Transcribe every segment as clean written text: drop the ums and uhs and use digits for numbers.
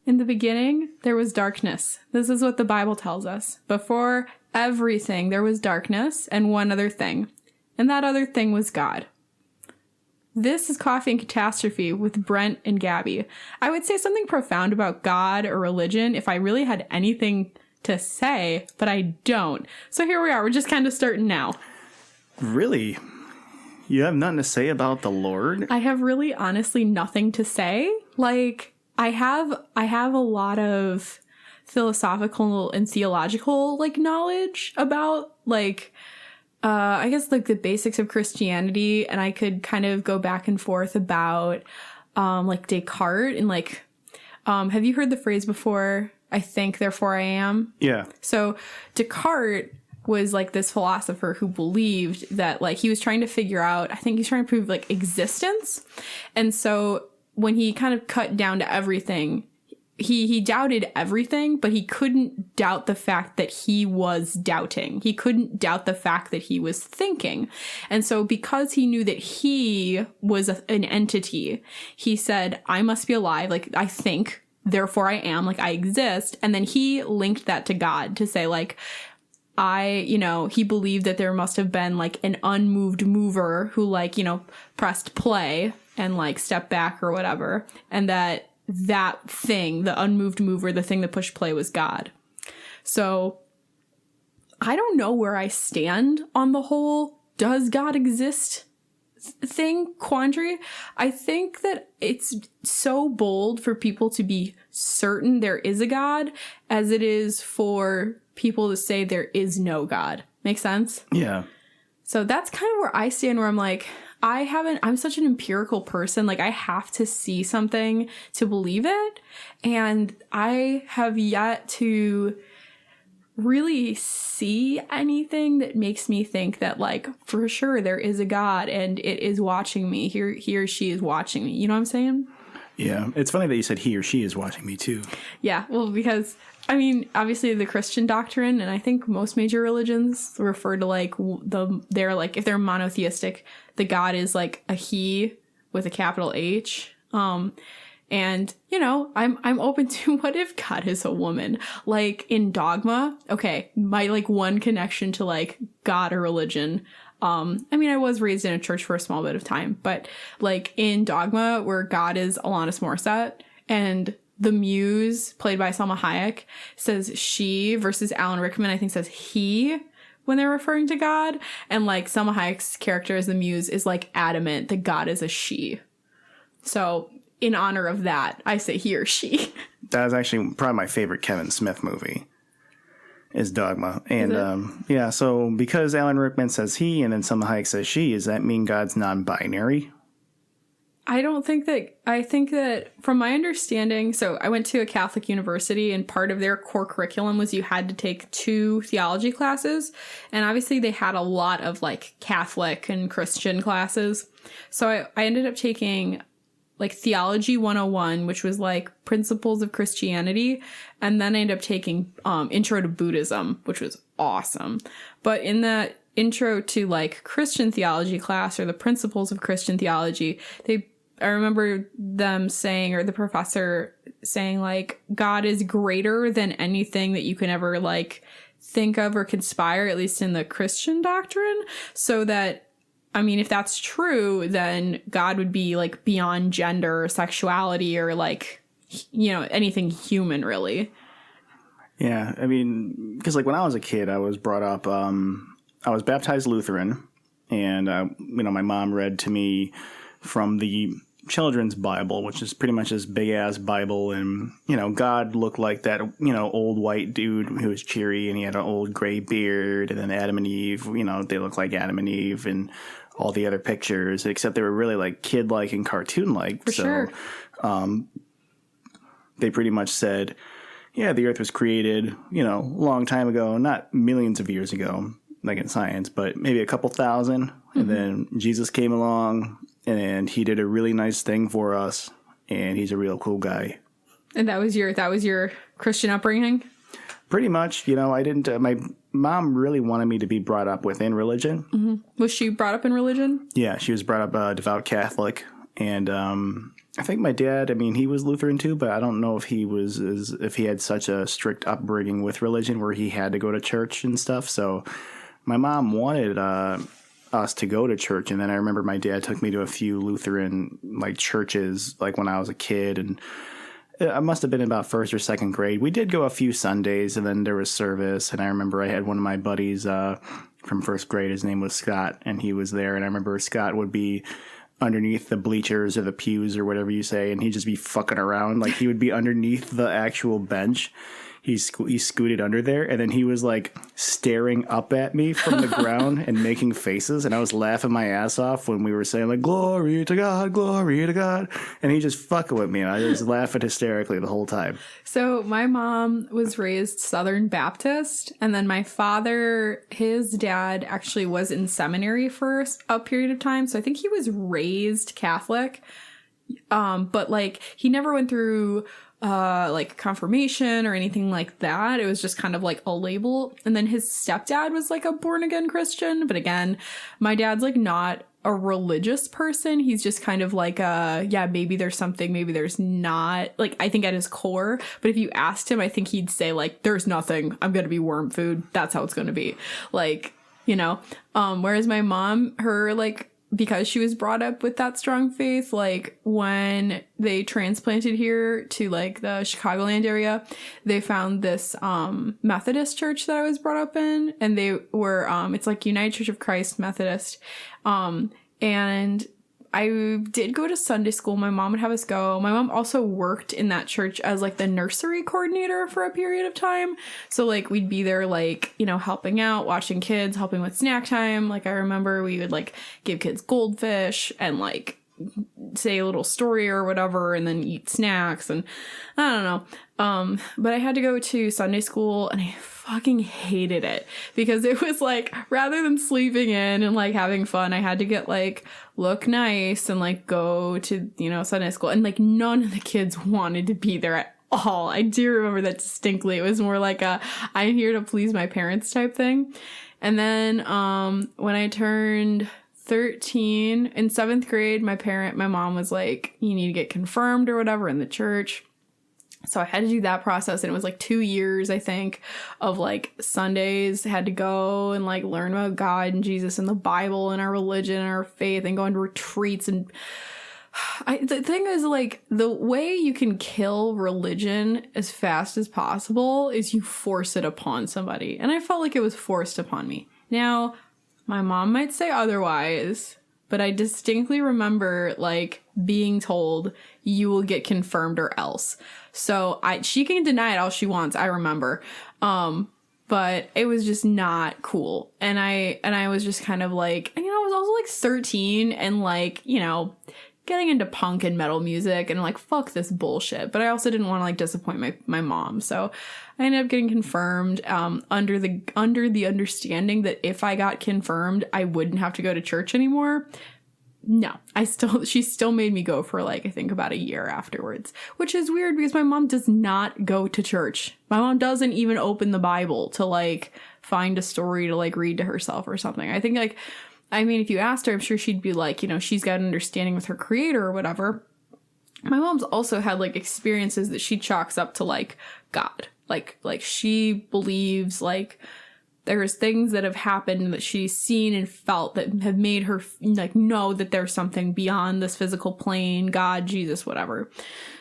In the beginning, there was darkness. This is what the Bible tells us. Before everything, there was darkness and one other thing. And that other thing was God. This is Coffee and Catastrophe with Brent and Gabi. I would say something profound about God or religion if I really had anything to say, but I don't. So here we are. We're just kind of starting now. Really? You have nothing to say about the Lord? I have really honestly nothing to say. Like, I have a lot of philosophical and theological knowledge about I guess the basics of Christianity, and I could kind of go back and forth about Descartes and have you heard the phrase before, I think, therefore I am? Yeah. So Descartes was this philosopher who believed that he was trying to figure out, I think he's trying to prove existence. And so when he kind of cut down to everything, he doubted everything, but he couldn't doubt the fact that he was doubting. He couldn't doubt the fact that he was thinking. And so because he knew that he was an entity, he said, I must be alive. I think, therefore I am, I exist. And then he linked that to God to say he believed that there must have been an unmoved mover who pressed play and stepped back or whatever. And that thing, the unmoved mover, the thing that pushed play, was God. So I don't know where I stand on the whole does God exist thing quandary. I think that it's so bold for people to be certain there is a God as it is for people to say there is no God. Make sense? Yeah. So that's kind of where I stand, where I'm I'm such an empirical person. I have to see something to believe it. And I have yet to really see anything that makes me think that for sure there is a God and it is watching me. He or she is watching me. You know what I'm saying? Yeah. It's funny that you said he or she is watching me too. Yeah. Well, because obviously the Christian doctrine, and I think most major religions refer to if they're monotheistic, the God is a he with a capital H. And I'm open to what if God is a woman? In Dogma, okay, my one connection to God or religion. I was raised in a church for a small bit of time, but in Dogma, where God is Alanis Morissette and the muse, played by Salma Hayek, says she versus Alan Rickman, I think, says he when they're referring to God. And Salma Hayek's character as the muse is adamant that God is a she. So in honor of that, I say he or she. That is actually probably my favorite Kevin Smith movie, is Dogma. And yeah, so because Alan Rickman says he and then Salma Hayek says she, does that mean God's non-binary? I don't think that, I think that from my understanding, so I went to a Catholic university and part of their core curriculum was you had to take 2 theology classes. And obviously they had a lot of Catholic and Christian classes. So I ended up taking Theology 101, which was Principles of Christianity. And then I ended up taking Intro to Buddhism, which was awesome. But in that intro to Christian theology class, or the Principles of Christian Theology, I remember them saying, or the professor saying, God is greater than anything that you can ever think of or conspire, at least in the Christian doctrine. So that, if that's true, then God would be beyond gender or sexuality or anything human, really. Yeah. Because when I was a kid, I was brought up, I was baptized Lutheran, and, my mom read to me from the children's Bible, which is pretty much this big ass Bible. And, God looked like that, old white dude who was cheery, and he had an old gray beard. And then Adam and Eve, they look like Adam and Eve, and all the other pictures, except they were really kid-like and cartoon-like. For sure. They pretty much said, yeah, the earth was created, a long time ago, not millions of years ago, in science, but maybe a couple thousand. Mm-hmm. And then Jesus came along, and he did a really nice thing for us, and he's a real cool guy. And that was your Christian upbringing? Pretty much. I didn't, my mom really wanted me to be brought up within religion. Mm-hmm. Was she brought up in religion? Yeah, she was brought up a devout Catholic. And I think my dad, I mean, he was Lutheran too, but I don't know if if he had such a strict upbringing with religion where he had to go to church and stuff. So my mom wanted us to go to church, and then I remember my dad took me to a few Lutheran like churches like when I was a kid, and I must have been about first or second grade. We did go a few Sundays, and then there was service, and I remember I had one of my buddies from first grade. His name was Scott, and he was there, and I remember Scott would be underneath the bleachers or the pews or whatever you say, and he'd just be fucking around. Like, he would be underneath the actual bench. He scooted under there, and then he was like staring up at me from the ground and making faces, and I was laughing my ass off when we were saying like glory to God, and he just fucking with me, and I was laughing hysterically the whole time. So my mom was raised Southern Baptist, and then my father, his dad actually was in seminary for a period of time, so I think he was raised Catholic, but like he never went through like confirmation or anything like that. It was just kind of like a label. And then his stepdad was like a born again Christian. But again, my dad's like not a religious person. He's just kind of like yeah, maybe there's something, maybe there's not. Like, I think at his core. But if you asked him, I think he'd say like, there's nothing. I'm going to be worm food. That's how it's going to be. Like, you know, whereas my mom, her like, because she was brought up with that strong faith, like when they transplanted here to like the Chicagoland area, they found this Methodist church that I was brought up in, and they were it's like United Church of Christ Methodist, and I did go to Sunday school. My mom would have us go. My mom also worked in that church as like the nursery coordinator for a period of time. So like we'd be there like, you know, helping out, watching kids, helping with snack time. Like I remember we would like give kids goldfish and like say a little story or whatever and then eat snacks, and I don't know. But I had to go to Sunday school and I fucking hated it because it was like, rather than sleeping in and like having fun, I had to get like look nice and like go to, you know, Sunday school, and like none of the kids wanted to be there at all. I do remember that distinctly. It was more like a I'm here to please my parents type thing. And then when I turned 13 in 7th grade, my mom was like, you need to get confirmed or whatever in the church. So I had to do that process, and it was like 2 years, I think, of like Sundays. I had to go and like learn about God and Jesus and the Bible and our religion and our faith and go on retreats. And the thing is, like, the way you can kill religion as fast as possible is you force it upon somebody. And I felt like it was forced upon me. Now, my mom might say otherwise, but I distinctly remember like being told you will get confirmed or else. So she can deny it all she wants, I remember. But it was just not cool. And I was just kind of like, you know, I was also like 13 and like, you know, getting into punk and metal music and like, fuck this bullshit. But I also didn't want to like disappoint my mom. So I ended up getting confirmed under the understanding that if I got confirmed, I wouldn't have to go to church anymore. No, she still made me go for like, I think about a year afterwards, which is weird because my mom does not go to church. My mom doesn't even open the Bible to like find a story to like read to herself or something. I think like, I mean, if you asked her, I'm sure she'd be like, you know, she's got an understanding with her creator or whatever. My mom's also had like experiences that she chalks up to like God. Like she believes like there's things that have happened that she's seen and felt that have made her like know that there's something beyond this physical plane, God, Jesus, whatever.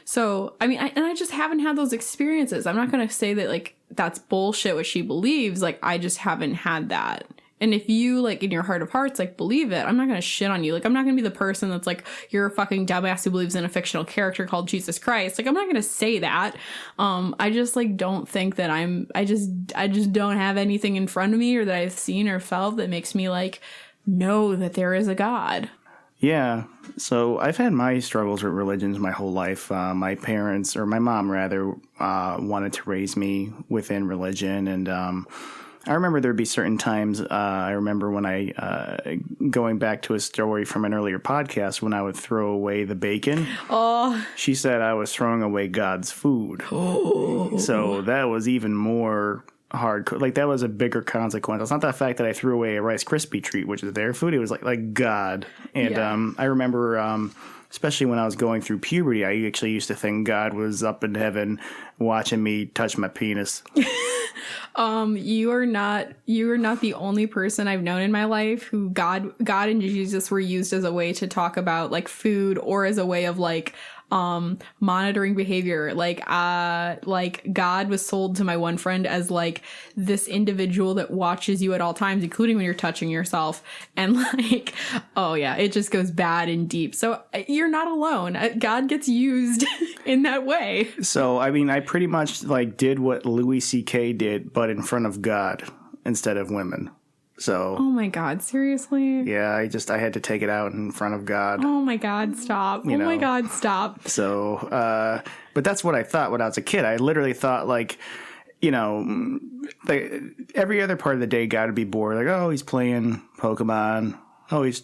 So, I mean, I just haven't had those experiences. I'm not going to say that like that's bullshit what she believes. Like, I just haven't had that. And if you, like, in your heart of hearts, like, believe it, I'm not going to shit on you. Like, I'm not going to be the person that's like, you're a fucking dumbass who believes in a fictional character called Jesus Christ. Like, I'm not going to say that. I just, like, don't think that I just don't have anything in front of me or that I've seen or felt that makes me, like, know that there is a God. Yeah. So I've had my struggles with religions my whole life. My parents, or my mom rather, wanted to raise me within religion, and I remember there'd be certain times, I remember when going back to a story from an earlier podcast, when I would throw away the bacon. Oh. She said I was throwing away God's food. Oh. So that was even more hardcore. Like, that was a bigger consequence. It's not the fact that I threw away a Rice Krispie treat, which is their food. It was like God. And yeah. I remember especially when I was going through puberty, I actually used to think God was up in heaven watching me touch my penis. You are not the only person I've known in my life who God and Jesus were used as a way to talk about like food or as a way of like monitoring behavior. Like God was sold to my one friend as like this individual that watches you at all times, including when you're touching yourself. And like, oh yeah, it just goes bad and deep. So you're not alone. God gets used in that way. So, I mean, I pretty much like did what Louis C.K. did, but in front of God instead of women. So, oh my God, seriously? Yeah, I had to take it out in front of God. Oh my God, stop. My God, stop. So, but that's what I thought when I was a kid. I literally thought like, every other part of the day God would be bored. Like, oh, he's playing Pokemon. Oh, he's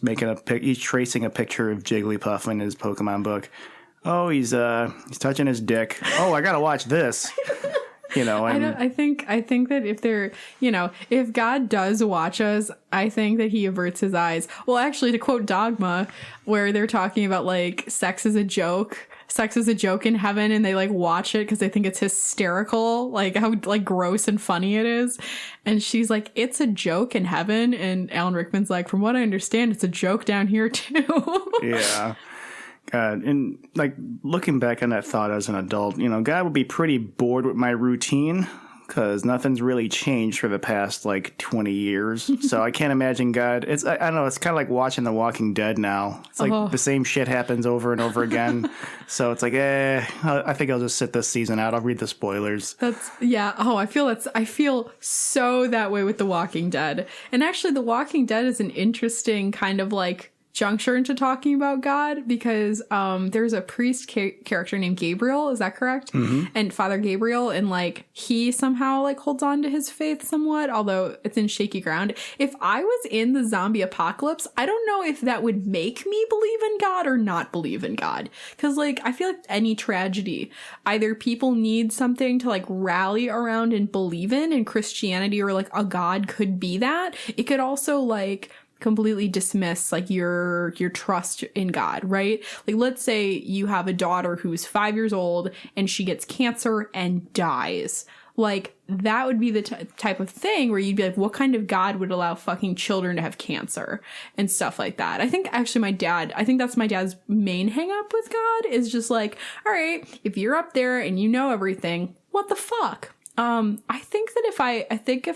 he's tracing a picture of Jigglypuff in his Pokemon book. Oh, he's touching his dick. Oh, I gotta watch this. I think that if God does watch us, I think that he averts his eyes. Well, actually, to quote Dogma, where they're talking about like sex is a joke in heaven, and they like watch it because they think it's hysterical, like how like gross and funny it is. And she's like, it's a joke in heaven. And Alan Rickman's like, from what I understand, it's a joke down here too. Yeah. God, and like looking back on that thought as an adult, God would be pretty bored with my routine because nothing's really changed for the past like 20 years. So I can't imagine God. I don't know. It's kind of like watching The Walking Dead now. It's like the same shit happens over and over again. So it's like, I think I'll just sit this season out. I'll read the spoilers. I feel so that way with The Walking Dead. And actually, The Walking Dead is an interesting kind of like juncture into talking about God because there's a priest character named Gabriel, is that correct? Mm-hmm. And Father Gabriel, and like he somehow like holds on to his faith somewhat, although it's in shaky ground. If I was in the zombie apocalypse, I don't know if that would make me believe in God or not believe in God, because like I feel like any tragedy, either people need something to like rally around and believe in, and Christianity or like a God could be that. It could also like completely dismiss like your trust in God, right? Like let's say you have a daughter who's 5 years old and she gets cancer and dies. Like that would be the type of thing where you'd be like, what kind of God would allow fucking children to have cancer and stuff like that? I think actually that's my dad's main hang up with God is just like, all right, if you're up there and you know everything, what the fuck? I think that if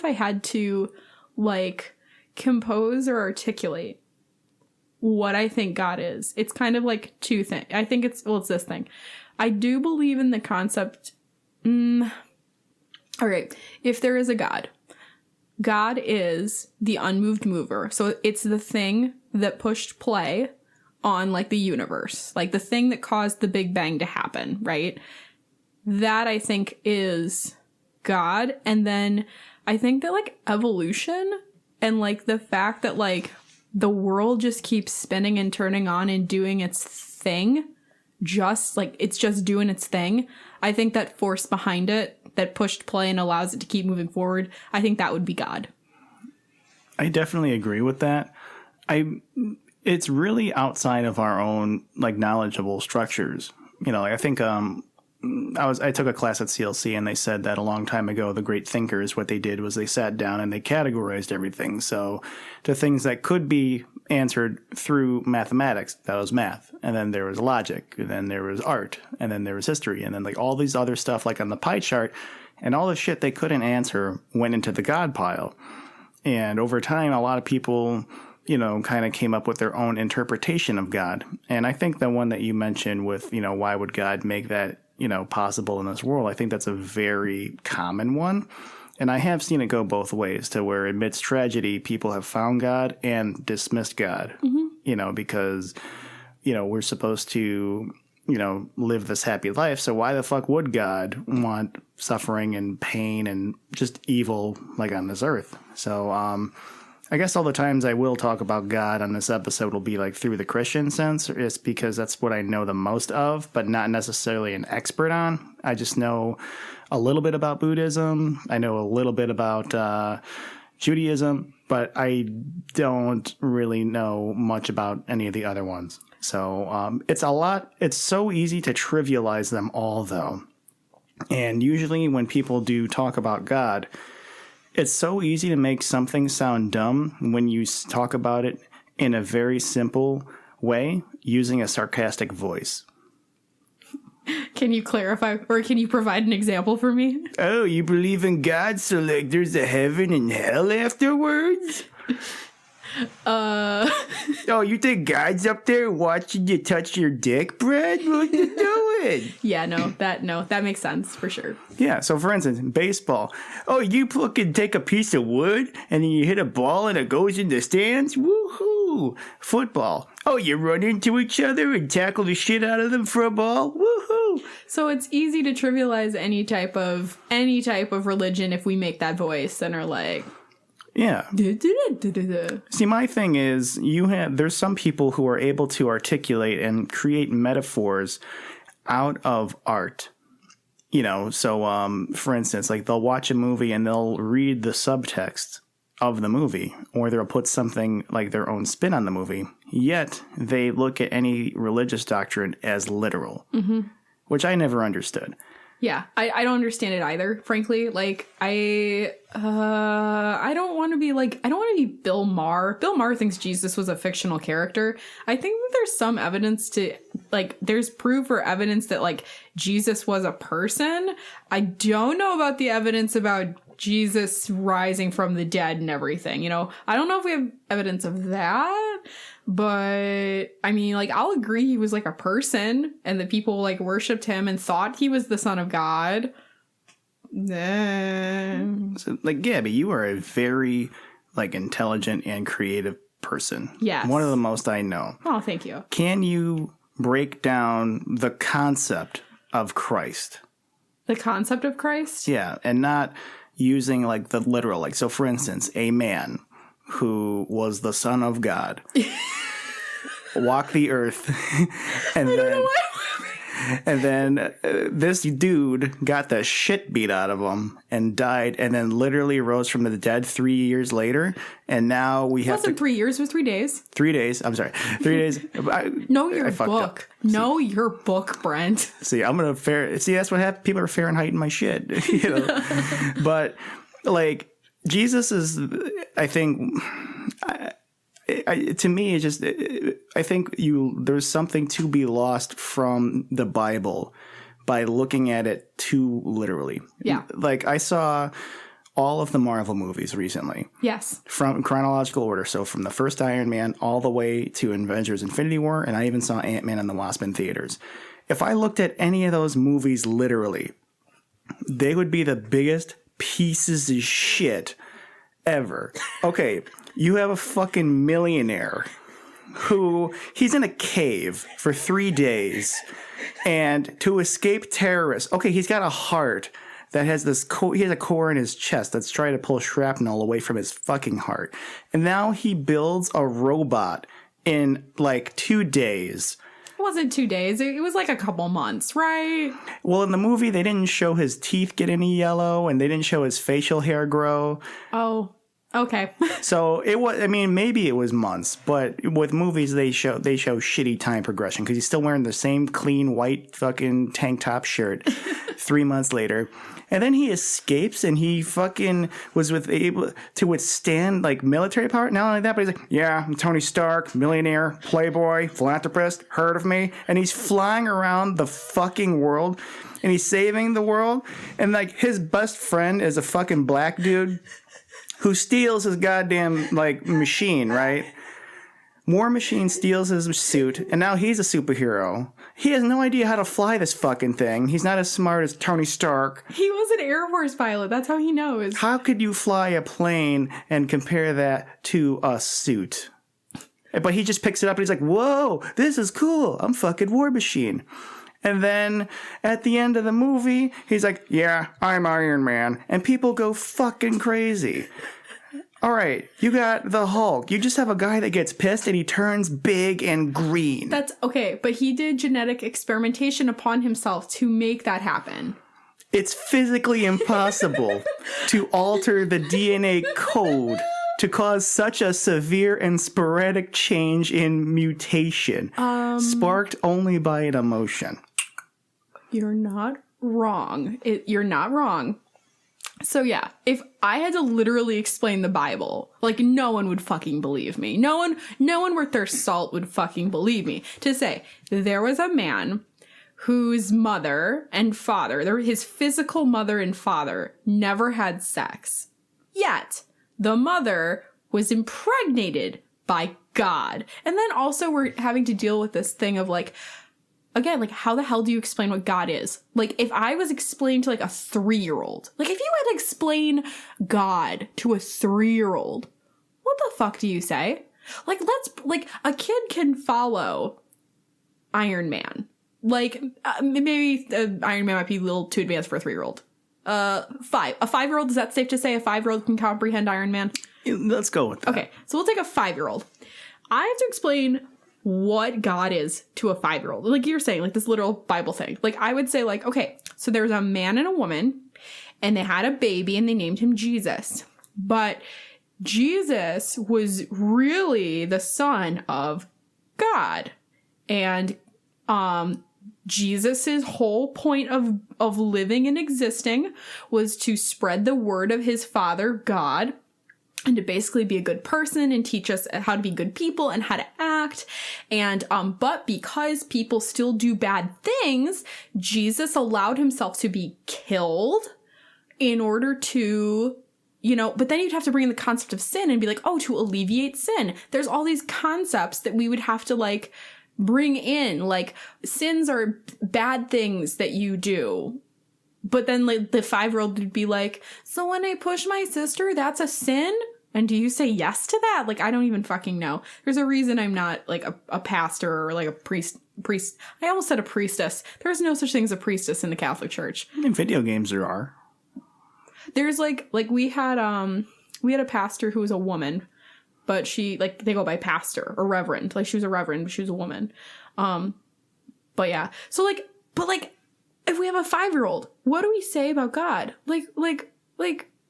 I had to like compose or articulate what I think God is, it's kind of like two things. I think it's this thing. I do believe in the concept. All right. If there is a God is the unmoved mover. So it's the thing that pushed play on like the universe, like the thing that caused the Big Bang to happen, right? That I think is God. And then I think that like evolution and like the fact that like the world just keeps spinning and turning on and doing its thing, just like it's just doing its thing. I think that force behind it that pushed play and allows it to keep moving forward, I think that would be God. I definitely agree with that. It's really outside of our own like knowledgeable structures. I think I took a class at CLC and they said that a long time ago, the great thinkers, what they did was they sat down and they categorized everything. So to things that could be answered through mathematics, that was math. And then there was logic, and then there was art, and then there was history, and then like all these other stuff like on the pie chart, and all the shit they couldn't answer went into the God pile. And over time, a lot of people, kind of came up with their own interpretation of God. And I think the one that you mentioned with, why would God make that possible in this world? I think that's a very common one. And I have seen it go both ways to where amidst tragedy, people have found God and dismissed God, because, we're supposed to, live this happy life. So why the fuck would God want suffering and pain and just evil like on this earth? So, I guess all the times I will talk about God on this episode will be like through the Christian sense, it's because that's what I know the most of, but not necessarily an expert on. I just know a little bit about Buddhism. I know a little bit about Judaism, but I don't really know much about any of the other ones. So it's so easy to trivialize them all, though. And usually when people do talk about God, it's so easy to make something sound dumb when you talk about it in a very simple way using a sarcastic voice. Can you clarify, or can you provide an example for me? Oh, you believe in God, so like there's a heaven and hell afterwards? Oh, you think God's up there watching you touch your dick, Brad? What you doing? Yeah, that makes sense for sure. Yeah, so for instance, baseball. Oh, you fucking take a piece of wood and then you hit a ball and it goes in the stands? Woohoo! Football. Oh, you run into each other and tackle the shit out of them for a ball? Woohoo! So it's easy to trivialize any type of religion if we make that voice and are like, yeah. See, my thing is, there's some people who are able to articulate and create metaphors out of art. You know, so for instance, like they'll watch a movie and they'll read the subtext of the movie, or they'll put something like their own spin on the movie. Yet they look at any religious doctrine as literal, which I never understood. Yeah, I don't understand it either, frankly. Like, I don't want to be Bill Maher. Bill Maher thinks Jesus was a fictional character. I think that there's some evidence there's proof or evidence that, like, Jesus was a person. I don't know about the evidence about Jesus rising from the dead and everything, you know? I don't know if we have evidence of that. But I mean, like, I'll agree he was like a person and the people like worshipped him and thought he was the son of God. So, like, Gabi, you are a very like intelligent and creative person. Yes. One of the most I know. Oh, thank you. Can you break down the concept of Christ? The concept of Christ? Yeah, and not using like the literal. Like, so for instance, a man who was the son of God walked the earth and then this dude got the shit beat out of him and died, and then literally rose from the dead 3 years later, and now we have 3 years, it was 3 days. 3 days. I'm sorry. 3 days. Know your book. Know your book, Brent. See, that's what happened. People are Fahrenheit my shit. You know? But like, Jesus is, I think, to me, it's just, I think there's something to be lost from the Bible by looking at it too literally. Yeah. Like, I saw all of the Marvel movies recently. Yes. From chronological order. So from the first Iron Man all the way to Avengers Infinity War, and I even saw Ant-Man and the Wasp in theaters. If I looked at any of those movies literally, they would be the biggest pieces of shit ever. Okay, you have a fucking millionaire who he's in a cave for 3 days, and to escape terrorists. Okay, he's got a heart that has this he has a core in his chest that's trying to pull shrapnel away from his fucking heart. And now he builds a robot in like 2 days. It wasn't 2 days. It was like a couple months, right? Well, in the movie, they didn't show his teeth get any yellow, and they didn't show his facial hair grow. Oh, okay. So it was, I mean, maybe it was months, but with movies, they show shitty time progression because he's still wearing the same clean white fucking tank top shirt 3 months later. And then he escapes, and he fucking was able to withstand like military power. Not only that, but he's like, yeah, I'm Tony Stark, millionaire, playboy, philanthropist, heard of me. And he's flying around the fucking world, and he's saving the world. And like his best friend is a fucking black dude who steals his goddamn like machine, right? War Machine steals his suit, and now he's a superhero. He has no idea how to fly this fucking thing. He's not as smart as Tony Stark. He was an Air Force pilot. That's how he knows. How could you fly a plane and compare that to a suit? But he just picks it up and he's like, whoa, this is cool. I'm fucking War Machine. And then at the end of the movie, he's like, yeah, I'm Iron Man. And people go fucking crazy. All right, you got the Hulk. You just have a guy that gets pissed and he turns big and green. That's okay, but he did genetic experimentation upon himself to make that happen. It's physically impossible to alter the DNA code to cause such a severe and sporadic change in mutation, sparked only by an emotion. You're not wrong. You're not wrong. So yeah, if I had to literally explain the Bible, like, no one would fucking believe me. No one worth their salt would fucking believe me. To say there was a man whose mother and father, his physical mother and father, never had sex. Yet the mother was impregnated by God. And then also we're having to deal with this thing of like, again, like, how the hell do you explain what God is? Like, if I was explaining to like a 3-year-old, like if you had to explain God to a 3-year-old, what the fuck do you say? Like, a kid can follow Iron Man. Like, maybe Iron Man might be a little too advanced for a 3-year-old. A 5-year-old, is that safe to say a 5-year-old can comprehend Iron Man? Let's go with that. Okay, so we'll take a 5-year-old. I have to explain what God is to a 5-year-old. Like you're saying, like this literal Bible thing. Like I would say like, okay, so there's a man and a woman and they had a baby and they named him Jesus. But Jesus was really the son of God. And Jesus's whole point of living and existing was to spread the word of his father, God, and to basically be a good person and teach us how to be good people and how to act. And, but because people still do bad things, Jesus allowed himself to be killed in order to, but then you'd have to bring in the concept of sin and be like, oh, to alleviate sin. There's all these concepts that we would have to like bring in, like sins are bad things that you do. But then like the 5-year-old would be like, so when I push my sister, that's a sin? And do you say yes to that? Like, I don't even fucking know. There's a reason I'm not like a pastor or like a priest. I almost said a priestess. There's no such thing as a priestess in the Catholic Church. In video games there are. There's like we had a pastor who was a woman, but she, like, they go by pastor or reverend. Like, she was a reverend, but she was a woman. But yeah. So like, if we have a 5-year-old, what do we say about God? Like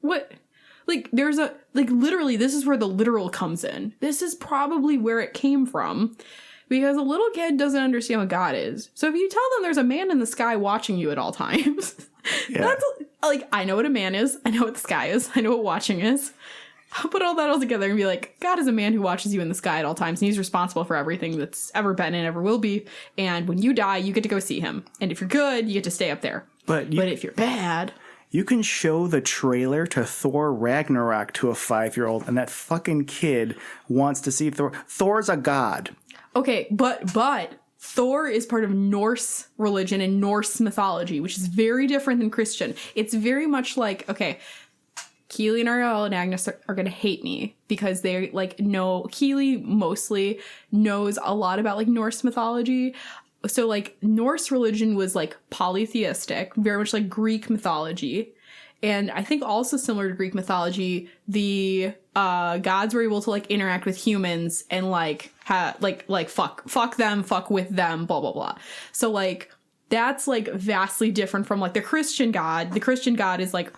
what? Like, there's literally, this is where the literal comes in. This is probably where it came from. Because a little kid doesn't understand what God is. So if you tell them there's a man in the sky watching you at all times, that's, like, I know what a man is. I know what the sky is. I know what watching is. I'll put all that all together and be like, God is a man who watches you in the sky at all times. And he's responsible for everything that's ever been and ever will be. And when you die, you get to go see him. And if you're good, you get to stay up there. But if you're bad... You can show the trailer to Thor Ragnarok to a 5-year-old, and that fucking kid wants to see Thor. Thor's a god. Okay, but Thor is part of Norse religion and Norse mythology, which is very different than Christian. It's very much like, okay, Keely and Ariel and Agnes are going to hate me because they like know, Keely mostly knows a lot about like Norse mythology. So, like, Norse religion was, like, polytheistic, very much like Greek mythology. And I think also similar to Greek mythology, the gods were able to, like, interact with humans and, like, fuck them, fuck with them, blah, blah, blah. So, like, that's, like, vastly different from, like, the Christian God. The Christian God is, like,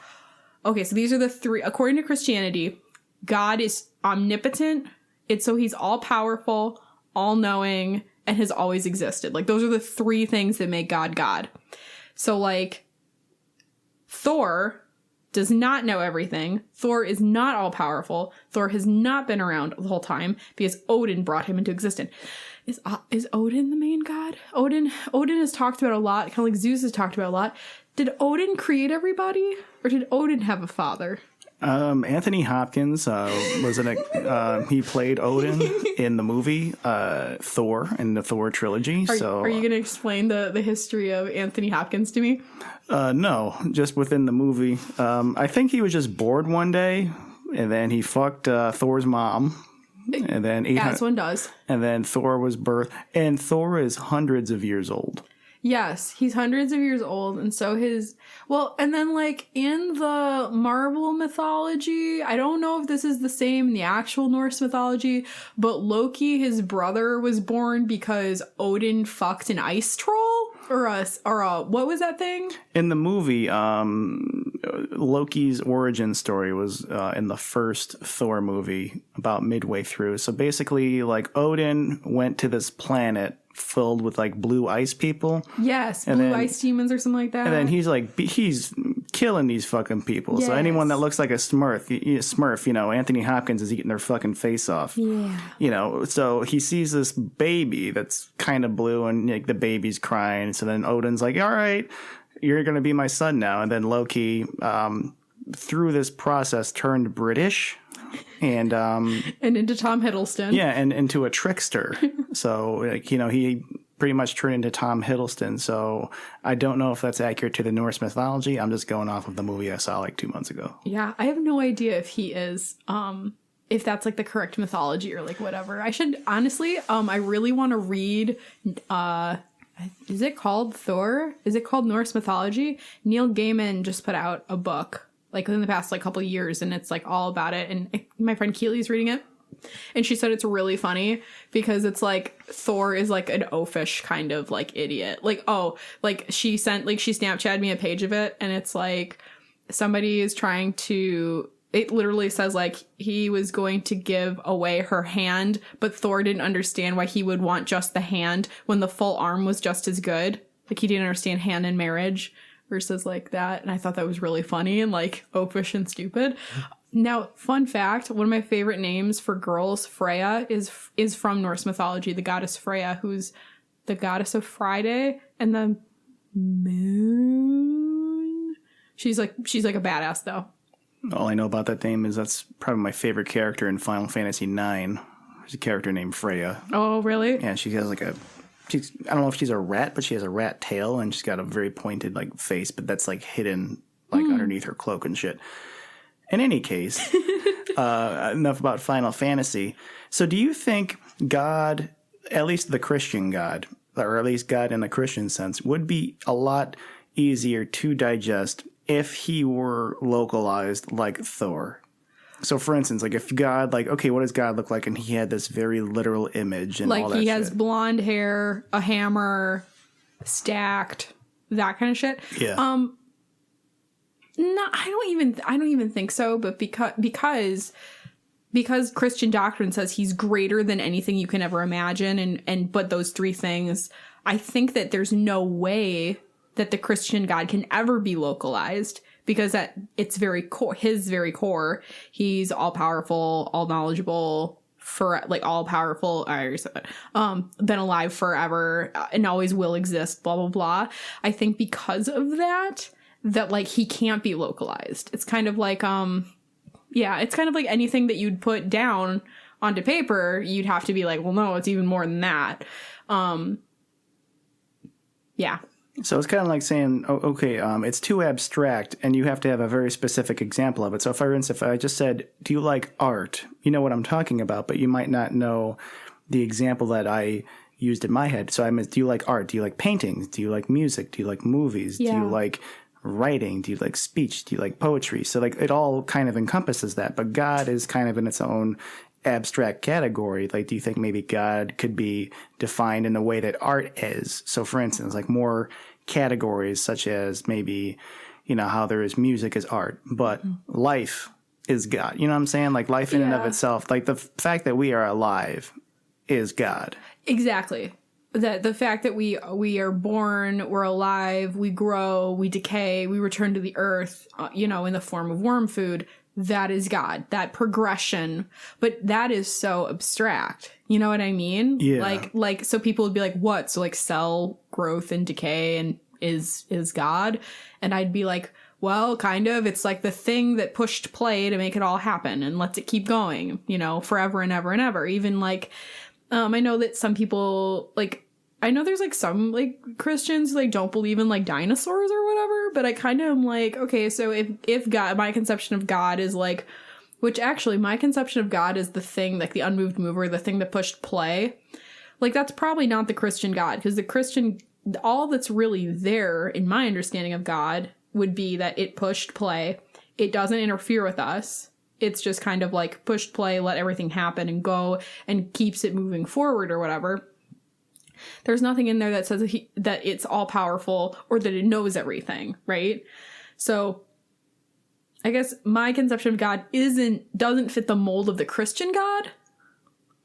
okay, so these are the three, according to Christianity, God is omnipotent. So he's all-powerful, all-knowing, and has always existed. Like, those are the 3 things that make God God. So, like, Thor does not know everything. Thor is not all-powerful. Thor has not been around the whole time because Odin brought him into existence. Is Odin the main god? Odin is talked about a lot, kind of like Zeus is talked about a lot. Did Odin create everybody? Or did Odin have a father? Anthony Hopkins was he played Odin in the movie Thor in the Thor trilogy. Are you going to explain the history of Anthony Hopkins to me? No, just within the movie. I think he was just bored one day, and then he fucked Thor's mom, and then as one does. And then Thor was birthed, and Thor is hundreds of years old. Yes, he's hundreds of years old, and so and then, like, in the Marvel mythology, I don't know if this is the same in the actual Norse mythology, but Loki, his brother, was born because Odin fucked an ice troll. What was that thing? In the movie, Loki's origin story was in the first Thor movie about midway through. So basically, like, Odin went to this planet filled with like blue ice people. Yes, blue ice demons or something like that. And then he's killing these fucking people. Yes. So anyone that looks like a Smurf, you know, Anthony Hopkins is eating their fucking face off. Yeah. You know, so he sees this baby that's kind of blue and like the baby's crying. So then Odin's like, all right, you're going to be my son now. And then Loki, through this process, turned British. And into Tom Hiddleston. Yeah, and into a trickster. So, like, you know, he pretty much turned into Tom Hiddleston. So I don't know if that's accurate to the Norse mythology. I'm just going off of the movie I saw like 2 months ago. Yeah, I have no idea if he is, if that's like the correct mythology or like whatever. I should, honestly, I really want to read, is it called Thor? Is it called Norse mythology? Neil Gaiman just put out a book like in the past like couple of years, and it's like all about it. And my friend Keely's reading it, and she said it's really funny because it's like Thor is like an oafish kind of like idiot. Like, she Snapchatted me a page of it, and it's like somebody is trying to. It literally says like he was going to give away her hand, but Thor didn't understand why he would want just the hand when the full arm was just as good. Like he didn't understand hand in marriage. Versus like that. And I thought that was really funny and like oafish and stupid. Now, fun fact, one of my favorite names for girls, Freya, is from Norse mythology, the goddess Freya, who's the goddess of Friday and the moon. She's like a badass though. All I know about that name is that's probably my favorite character in Final Fantasy IX. There's a character named Freya. Oh, really? Yeah, she has like I don't know if she's a rat, but she has a rat tail and she's got a very pointed like face, but that's like hidden like underneath her cloak and shit. In any case, enough about Final Fantasy. So do you think God, at least the Christian God, or at least God in the Christian sense, would be a lot easier to digest if he were localized like Thor? So, for instance, like if God, like, okay, what does God look like? And he had this very literal image and like all that shit. He has blonde hair, a hammer, stacked, that kind of shit. Yeah. No, I don't even think so. But because Christian doctrine says he's greater than anything you can ever imagine, but those three things, I think that there's no way that the Christian God can ever be localized. Because at its very core, he's all powerful, all knowledgeable, all powerful. I already said that. Been alive forever and always will exist. Blah blah blah. I think because of that like he can't be localized. It's kind of like it's kind of like anything that you'd put down onto paper. You'd have to be like, well, no, it's even more than that. Yeah. So it's kind of like saying, okay, it's too abstract and you have to have a very specific example of it. So for instance, if I just said, do you like art? You know what I'm talking about, but you might not know the example that I used in my head. So I mean, do you like art? Do you like paintings? Do you like music? Do you like movies? Yeah. Do you like writing? Do you like speech? Do you like poetry? So like it all kind of encompasses that, but God is kind of in its own abstract category. Like, do you think maybe God could be defined in the way that art is? So for instance, like more categories such as maybe, you know, how there is music is art, but life is God. You know what I'm saying? Like life in and of itself, like the fact that we are alive is God. Exactly. The fact that we are born, we're alive, we grow, we decay, we return to the earth, in the form of worm food. That is God, that progression. But that is so abstract. You know what I mean? Yeah. Like, so people would be like, what? So like cell growth and decay and is God? And I'd be like, well, kind of. It's like the thing that pushed play to make it all happen and lets it keep going, forever and ever and ever. Even like, I know that some people I know there's like some like Christians like don't believe in like dinosaurs or whatever, but I kind of am like, okay, so if God, my conception of God is like, which actually my conception of God is the thing, like the unmoved mover, the thing that pushed play. Like that's probably not the Christian God, because the Christian, all that's really there in my understanding of God would be that it pushed play. It doesn't interfere with us. It's just kind of like pushed play, let everything happen and go and keeps it moving forward or whatever. There's nothing in there that says that it's all powerful or that it knows everything, right? So I guess my conception of God doesn't fit the mold of the Christian God.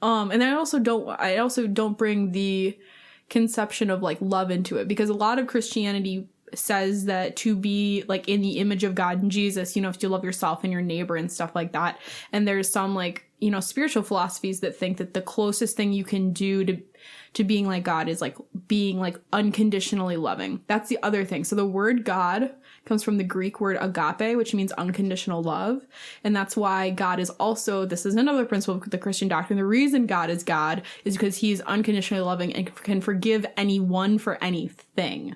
And I also don't bring the conception of like love into it, because a lot of Christianity says that to be like in the image of God and Jesus, you know, if you love yourself and your neighbor and stuff like that. And there's some like, you know, spiritual philosophies that think that the closest thing you can do to being like God is like being like unconditionally loving. That's the other thing. So the word God comes from the Greek word agape, which means unconditional love. And that's why God is also, this is another principle of the Christian doctrine. The reason God is because he's unconditionally loving and can forgive anyone for anything,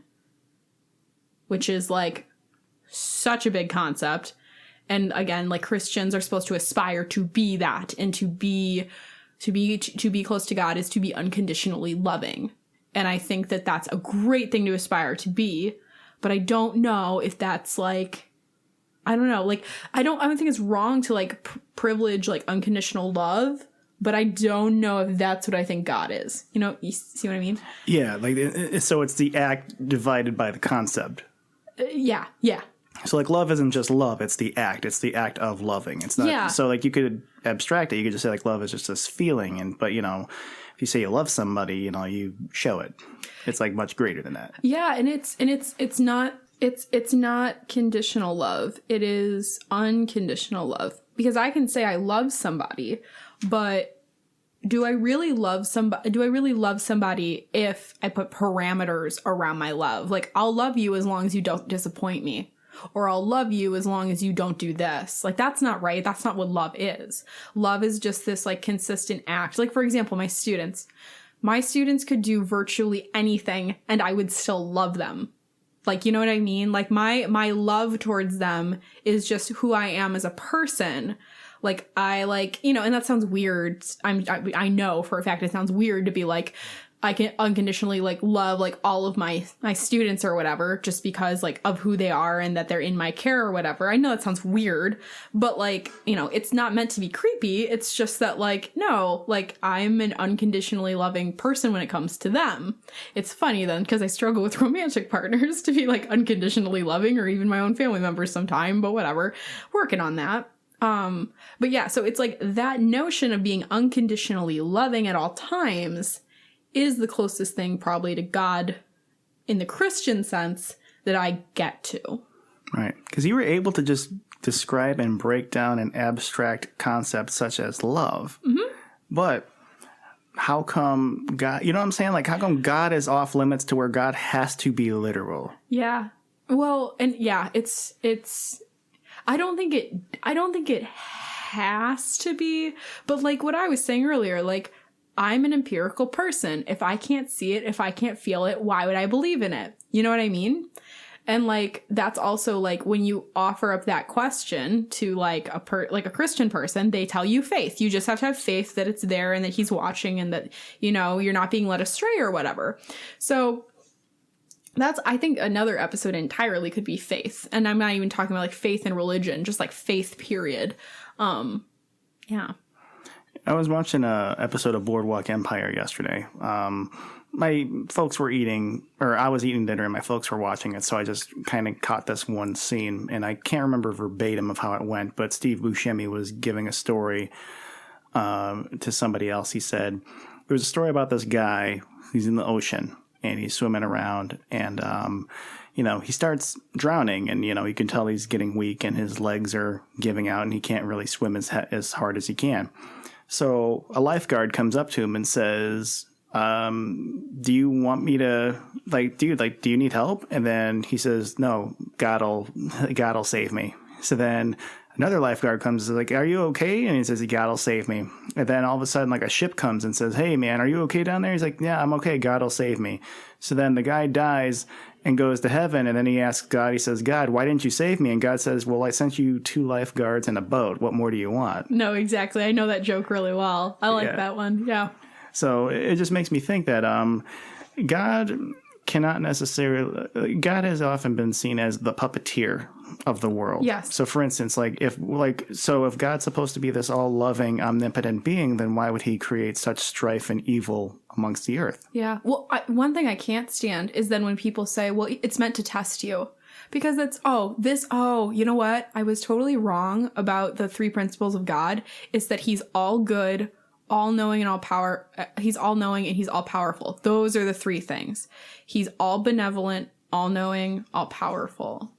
which is like such a big concept. And again, like Christians are supposed to aspire to be that, and to be close to God is to be unconditionally loving. And I think that that's a great thing to aspire to be, but I don't know if that's like, I don't know, like I don't think it's wrong to like privilege like unconditional love, but I don't know if that's what I think God is. You know, you see what I mean? Yeah, like so it's the act divided by the concept. Yeah. So like love isn't just love, it's the act of loving. It's not. Yeah. So like you could abstract it, you could just say like love is just this feeling, but you know, if you say you love somebody, you know, you show it. It's like much greater than that. Yeah, and it's not conditional love. It is unconditional love. Because I can say I love somebody, but do I really love somebody if I put parameters around my love? Like, I'll love you as long as you don't disappoint me. Or I'll love you as long as you don't do this. Like, that's not right. That's not what love is. Love is just this, like, consistent act. Like, for example, my students could do virtually anything and I would still love them. Like, you know what I mean? Like, my love towards them is just who I am as a person. Like, I like, you know, and that sounds weird. I know for a fact it sounds weird to be like, I can unconditionally like love like all of my students or whatever, just because like of who they are and that they're in my care or whatever. I know that sounds weird, but like, you know, it's not meant to be creepy. It's just that like, no, like I'm an unconditionally loving person when it comes to them. It's funny then, because I struggle with romantic partners to be like unconditionally loving, or even my own family members sometime, but whatever, working on that. But yeah, so it's like that notion of being unconditionally loving at all times is the closest thing probably to God in the Christian sense that I get to. Right. Because you were able to just describe and break down an abstract concept such as love. Mm-hmm. But how come God, you know what I'm saying? Like, how come God is off limits to where God has to be literal? Yeah. Well, and yeah, it's I don't think it has to be, but like what I was saying earlier, like, I'm an empirical person. If I can't see it, if I can't feel it, why would I believe in it? You know what I mean? And like, that's also like when you offer up that question to like a Christian person, they tell you faith. You just have to have faith that it's there and that he's watching and that, you know, you're not being led astray or whatever. So that's, I think another episode entirely could be faith. And I'm not even talking about like faith and religion, just like faith period. Yeah. I was watching an episode of Boardwalk Empire yesterday. My folks were eating, or I was eating dinner and my folks were watching it, so I just kind of caught this one scene, and I can't remember verbatim of how it went, but Steve Buscemi was giving a story to somebody else. He said, there was a story about this guy, he's in the ocean, and he's swimming around, and you know, he starts drowning, and, you know, you can tell he's getting weak and his legs are giving out and he can't really swim as hard as he can. So a lifeguard comes up to him and says, do you want me to, like, dude, like, do you need help? And then he says, no, God'll save me. So then another lifeguard comes and is like, are you okay? And he says, God'll save me. And then all of a sudden, like, a ship comes and says, hey, man, are you okay down there? He's like, yeah, I'm okay. God'll save me. So then the guy dies and goes to heaven, and then he asks God, he says, God, why didn't you save me? And God says, well, I sent you 2 lifeguards and a boat. What more do you want? No, exactly. I know that joke really well. I like that one. Yeah. So it just makes me think that God cannot necessarily, God has often been seen as the puppeteer of the world. Yes. So for instance, if God's supposed to be this all loving, omnipotent being, then why would he create such strife and evil amongst the earth. Yeah. Well, one thing I can't stand is then when people say, well, it's meant to test you. Because it's, you know what? I was totally wrong about the 3 principles of God. It's that he's all good, all knowing and all power. He's all knowing and he's all powerful. Those are the 3 things. He's all benevolent, all knowing, all powerful.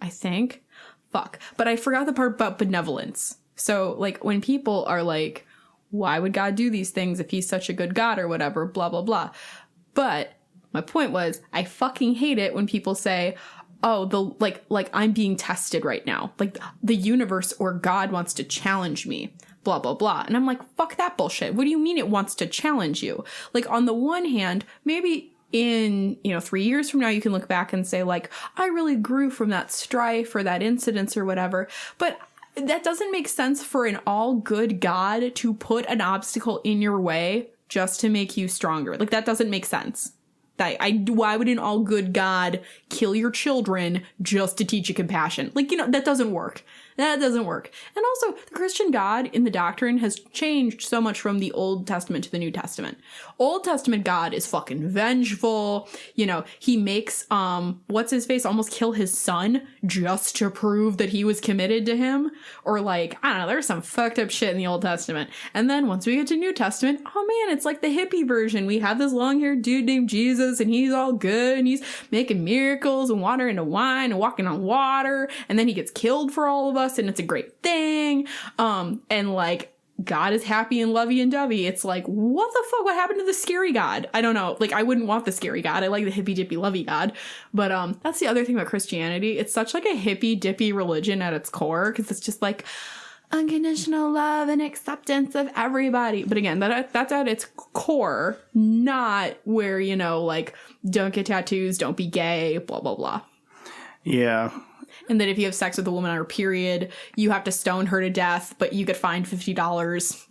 I think. Fuck. But I forgot the part about benevolence. So like when people are like, why would God do these things if he's such a good God or whatever, blah, blah, blah. But my point was, I fucking hate it when people say, oh, like I'm being tested right now. Like the universe or God wants to challenge me, blah, blah, blah. And I'm like, fuck that bullshit. What do you mean it wants to challenge you? Like on the one hand, maybe in, 3 years from now, you can look back and say like, I really grew from that strife or that incident or whatever. But that doesn't make sense for an all good God to put an obstacle in your way just to make you stronger. Like that doesn't make sense. Why would an all good God kill your children just to teach you compassion? Like, that doesn't work. That doesn't work. And also, the Christian God in the doctrine has changed so much from the Old Testament to the New Testament. Old Testament God is fucking vengeful. He makes, what's his face, almost kill his son just to prove that he was committed to him. Or like, I don't know, there's some fucked up shit in the Old Testament. And then once we get to New Testament, oh man, it's like the hippie version. We have this long-haired dude named Jesus and he's all good and he's making miracles and water into wine and walking on water. And then he gets killed for all of us. And it's a great thing. And like God is happy and lovey and dovey. It's like, what the fuck? What happened to the scary God? I don't know. Like, I wouldn't want the scary God. I like the hippy dippy lovey God. But that's the other thing about Christianity. It's such like a hippy dippy religion at its core because it's just like unconditional love and acceptance of everybody. But again, that's at its core, not where, like, don't get tattoos, don't be gay, blah, blah, blah. Yeah. And that if you have sex with a woman on her period, you have to stone her to death, but you get fined $50,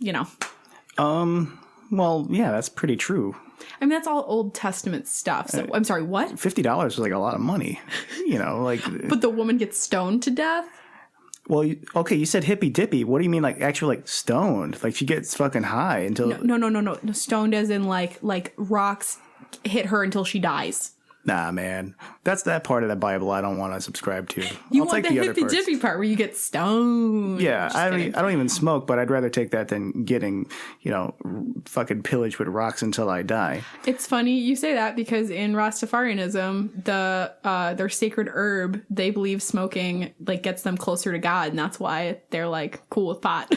Well, yeah, that's pretty true. I mean, that's all Old Testament stuff. So I'm sorry, what? $50 is like a lot of money, like. But the woman gets stoned to death? Well, okay, you said hippy dippy. What do you mean, like actually, like stoned? Like she gets fucking high until? No. Stoned as in like rocks hit her until she dies. Nah, man, that's that part of the Bible I don't want to subscribe to. You want the hippy dippy part where you get stoned. Yeah, I don't even smoke, but I'd rather take that than getting, fucking pillaged with rocks until I die. It's funny you say that because in Rastafarianism, their sacred herb, they believe smoking like gets them closer to God, and that's why they're like cool with pot.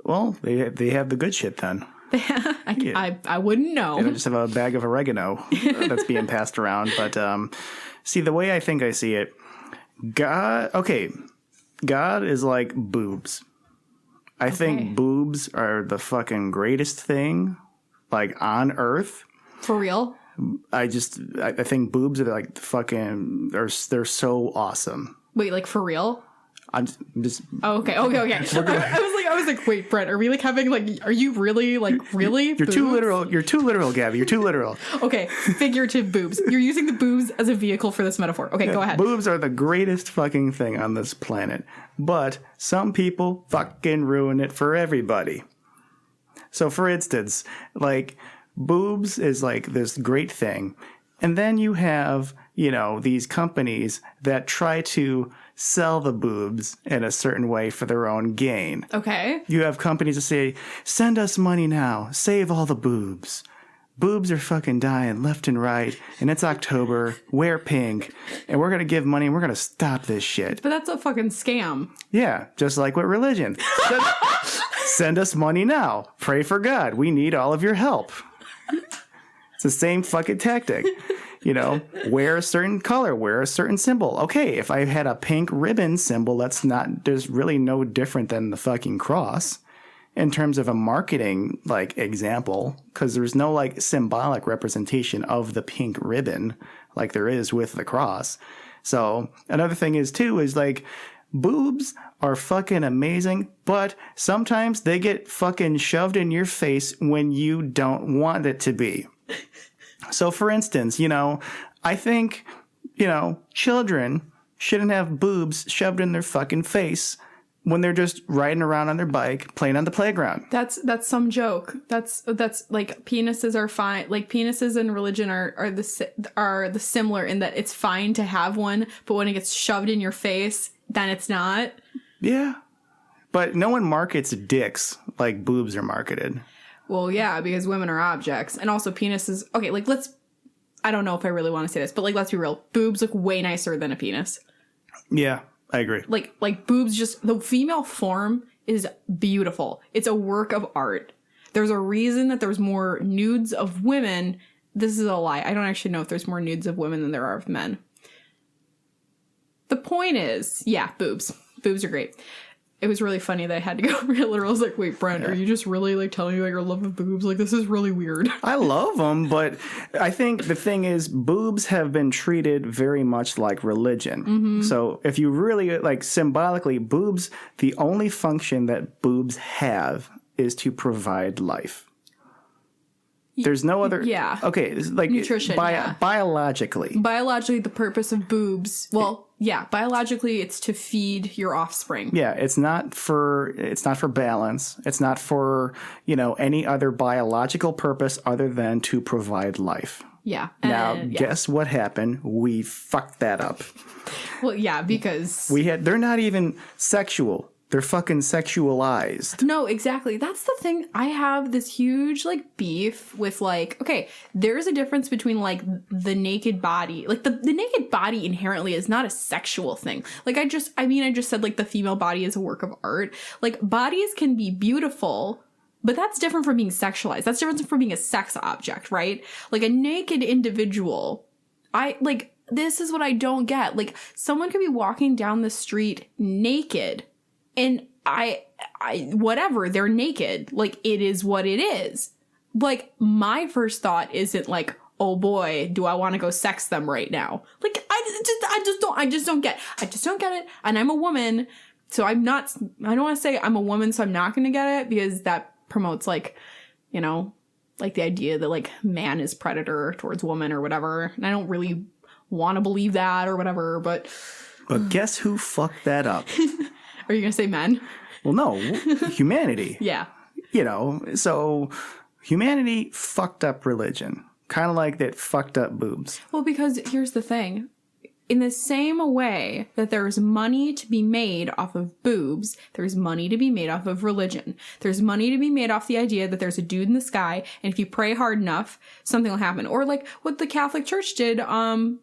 Well, they have the good shit then. I wouldn't know. They don't just have a bag of oregano that's being passed around. But see, the way I think I see it, God is like boobs. I think boobs are the fucking greatest thing, like on earth. For real? I think boobs are like fucking. They're so awesome. Wait, like for real? I'm just. Oh, okay. I was like, wait, Brent, are we like having like? Are you really like really? You're too literal. You're too literal, Gabby. You're too literal. Okay, figurative boobs. You're using the boobs as a vehicle for this metaphor. Okay, go ahead. Boobs are the greatest fucking thing on this planet, but some people fucking ruin it for everybody. So, for instance, like boobs is like this great thing, and then you have these companies that try to sell the boobs in a certain way for their own gain. Okay. You have companies that say, send us money now, save all the boobs. Boobs are fucking dying left and right, and it's October, wear pink, and we're going to give money and we're going to stop this shit. But that's a fucking scam. Yeah, just like with religion. Send us money now. Pray for God. We need all of your help. It's the same fucking tactic. Wear a certain color, wear a certain symbol. Okay, if I had a pink ribbon symbol, there's really no different than the fucking cross in terms of a marketing, like, example, because there's no, like, symbolic representation of the pink ribbon like there is with the cross. So another thing is, too, is, like, boobs are fucking amazing, but sometimes they get fucking shoved in your face when you don't want it to be. So, for instance, I think, children shouldn't have boobs shoved in their fucking face when they're just riding around on their bike, playing on the playground. That's some joke. That's like penises are fine. Like penises and religion are the similar in that it's fine to have one, but when it gets shoved in your face, then it's not. Yeah. But no one markets dicks like boobs are marketed. Well, yeah, because women are objects. And also penises. Okay, like I don't know if I really want to say this, but like let's be real. Boobs look way nicer than a penis. Yeah. I agree. Like boobs, just the female form is beautiful. It's a work of art. There's a reason that there's more nudes of women. This is a lie. I don't actually know if there's more nudes of women than there are of men. The point is, yeah, boobs. Boobs are great. It was really funny that I had to go real literal. I was like, wait, Brent, are you just really like telling me about your love of boobs? Like, this is really weird. I love them, but I think the thing is boobs have been treated very much like religion. Mm-hmm. So if you really like symbolically, boobs, the only function that boobs have is to provide life. There's no other. Yeah. Okay. Like nutrition. Biologically. Biologically, the purpose of boobs. Well, yeah. Biologically, it's to feed your offspring. Yeah. It's not for balance. It's not for, any other biological purpose other than to provide life. Yeah. Now, guess what happened? We fucked that up. Well, yeah, because they're not even sexual. They're fucking sexualized. No, exactly. That's the thing. I have this huge, like, beef with, like, okay, there's a difference between, like, the naked body. Like, the naked body inherently is not a sexual thing. Like, I just said, like, the female body is a work of art. Like, bodies can be beautiful, but that's different from being sexualized. That's different from being a sex object, right? Like, a naked individual, this is what I don't get. Like, someone could be walking down the street naked, and I whatever, they're naked. Like, it is what it is. Like, my first thought isn't like, oh boy, do I want to go sex them right now? Like, I just don't get it. And I'm a woman, so I don't want to say I'm a woman, so I'm not going to get it, because that promotes, like, like the idea that, like, man is predator towards woman or whatever. And I don't really want to believe that or whatever, but guess who fucked that up? Are you going to say men? Well, no, humanity. Yeah. So humanity fucked up religion. Kind of like that fucked up boobs. Well, because here's the thing. In the same way that there's money to be made off of boobs, there's money to be made off of religion. There's money to be made off the idea that there's a dude in the sky, and if you pray hard enough, something will happen. Or like what the Catholic Church did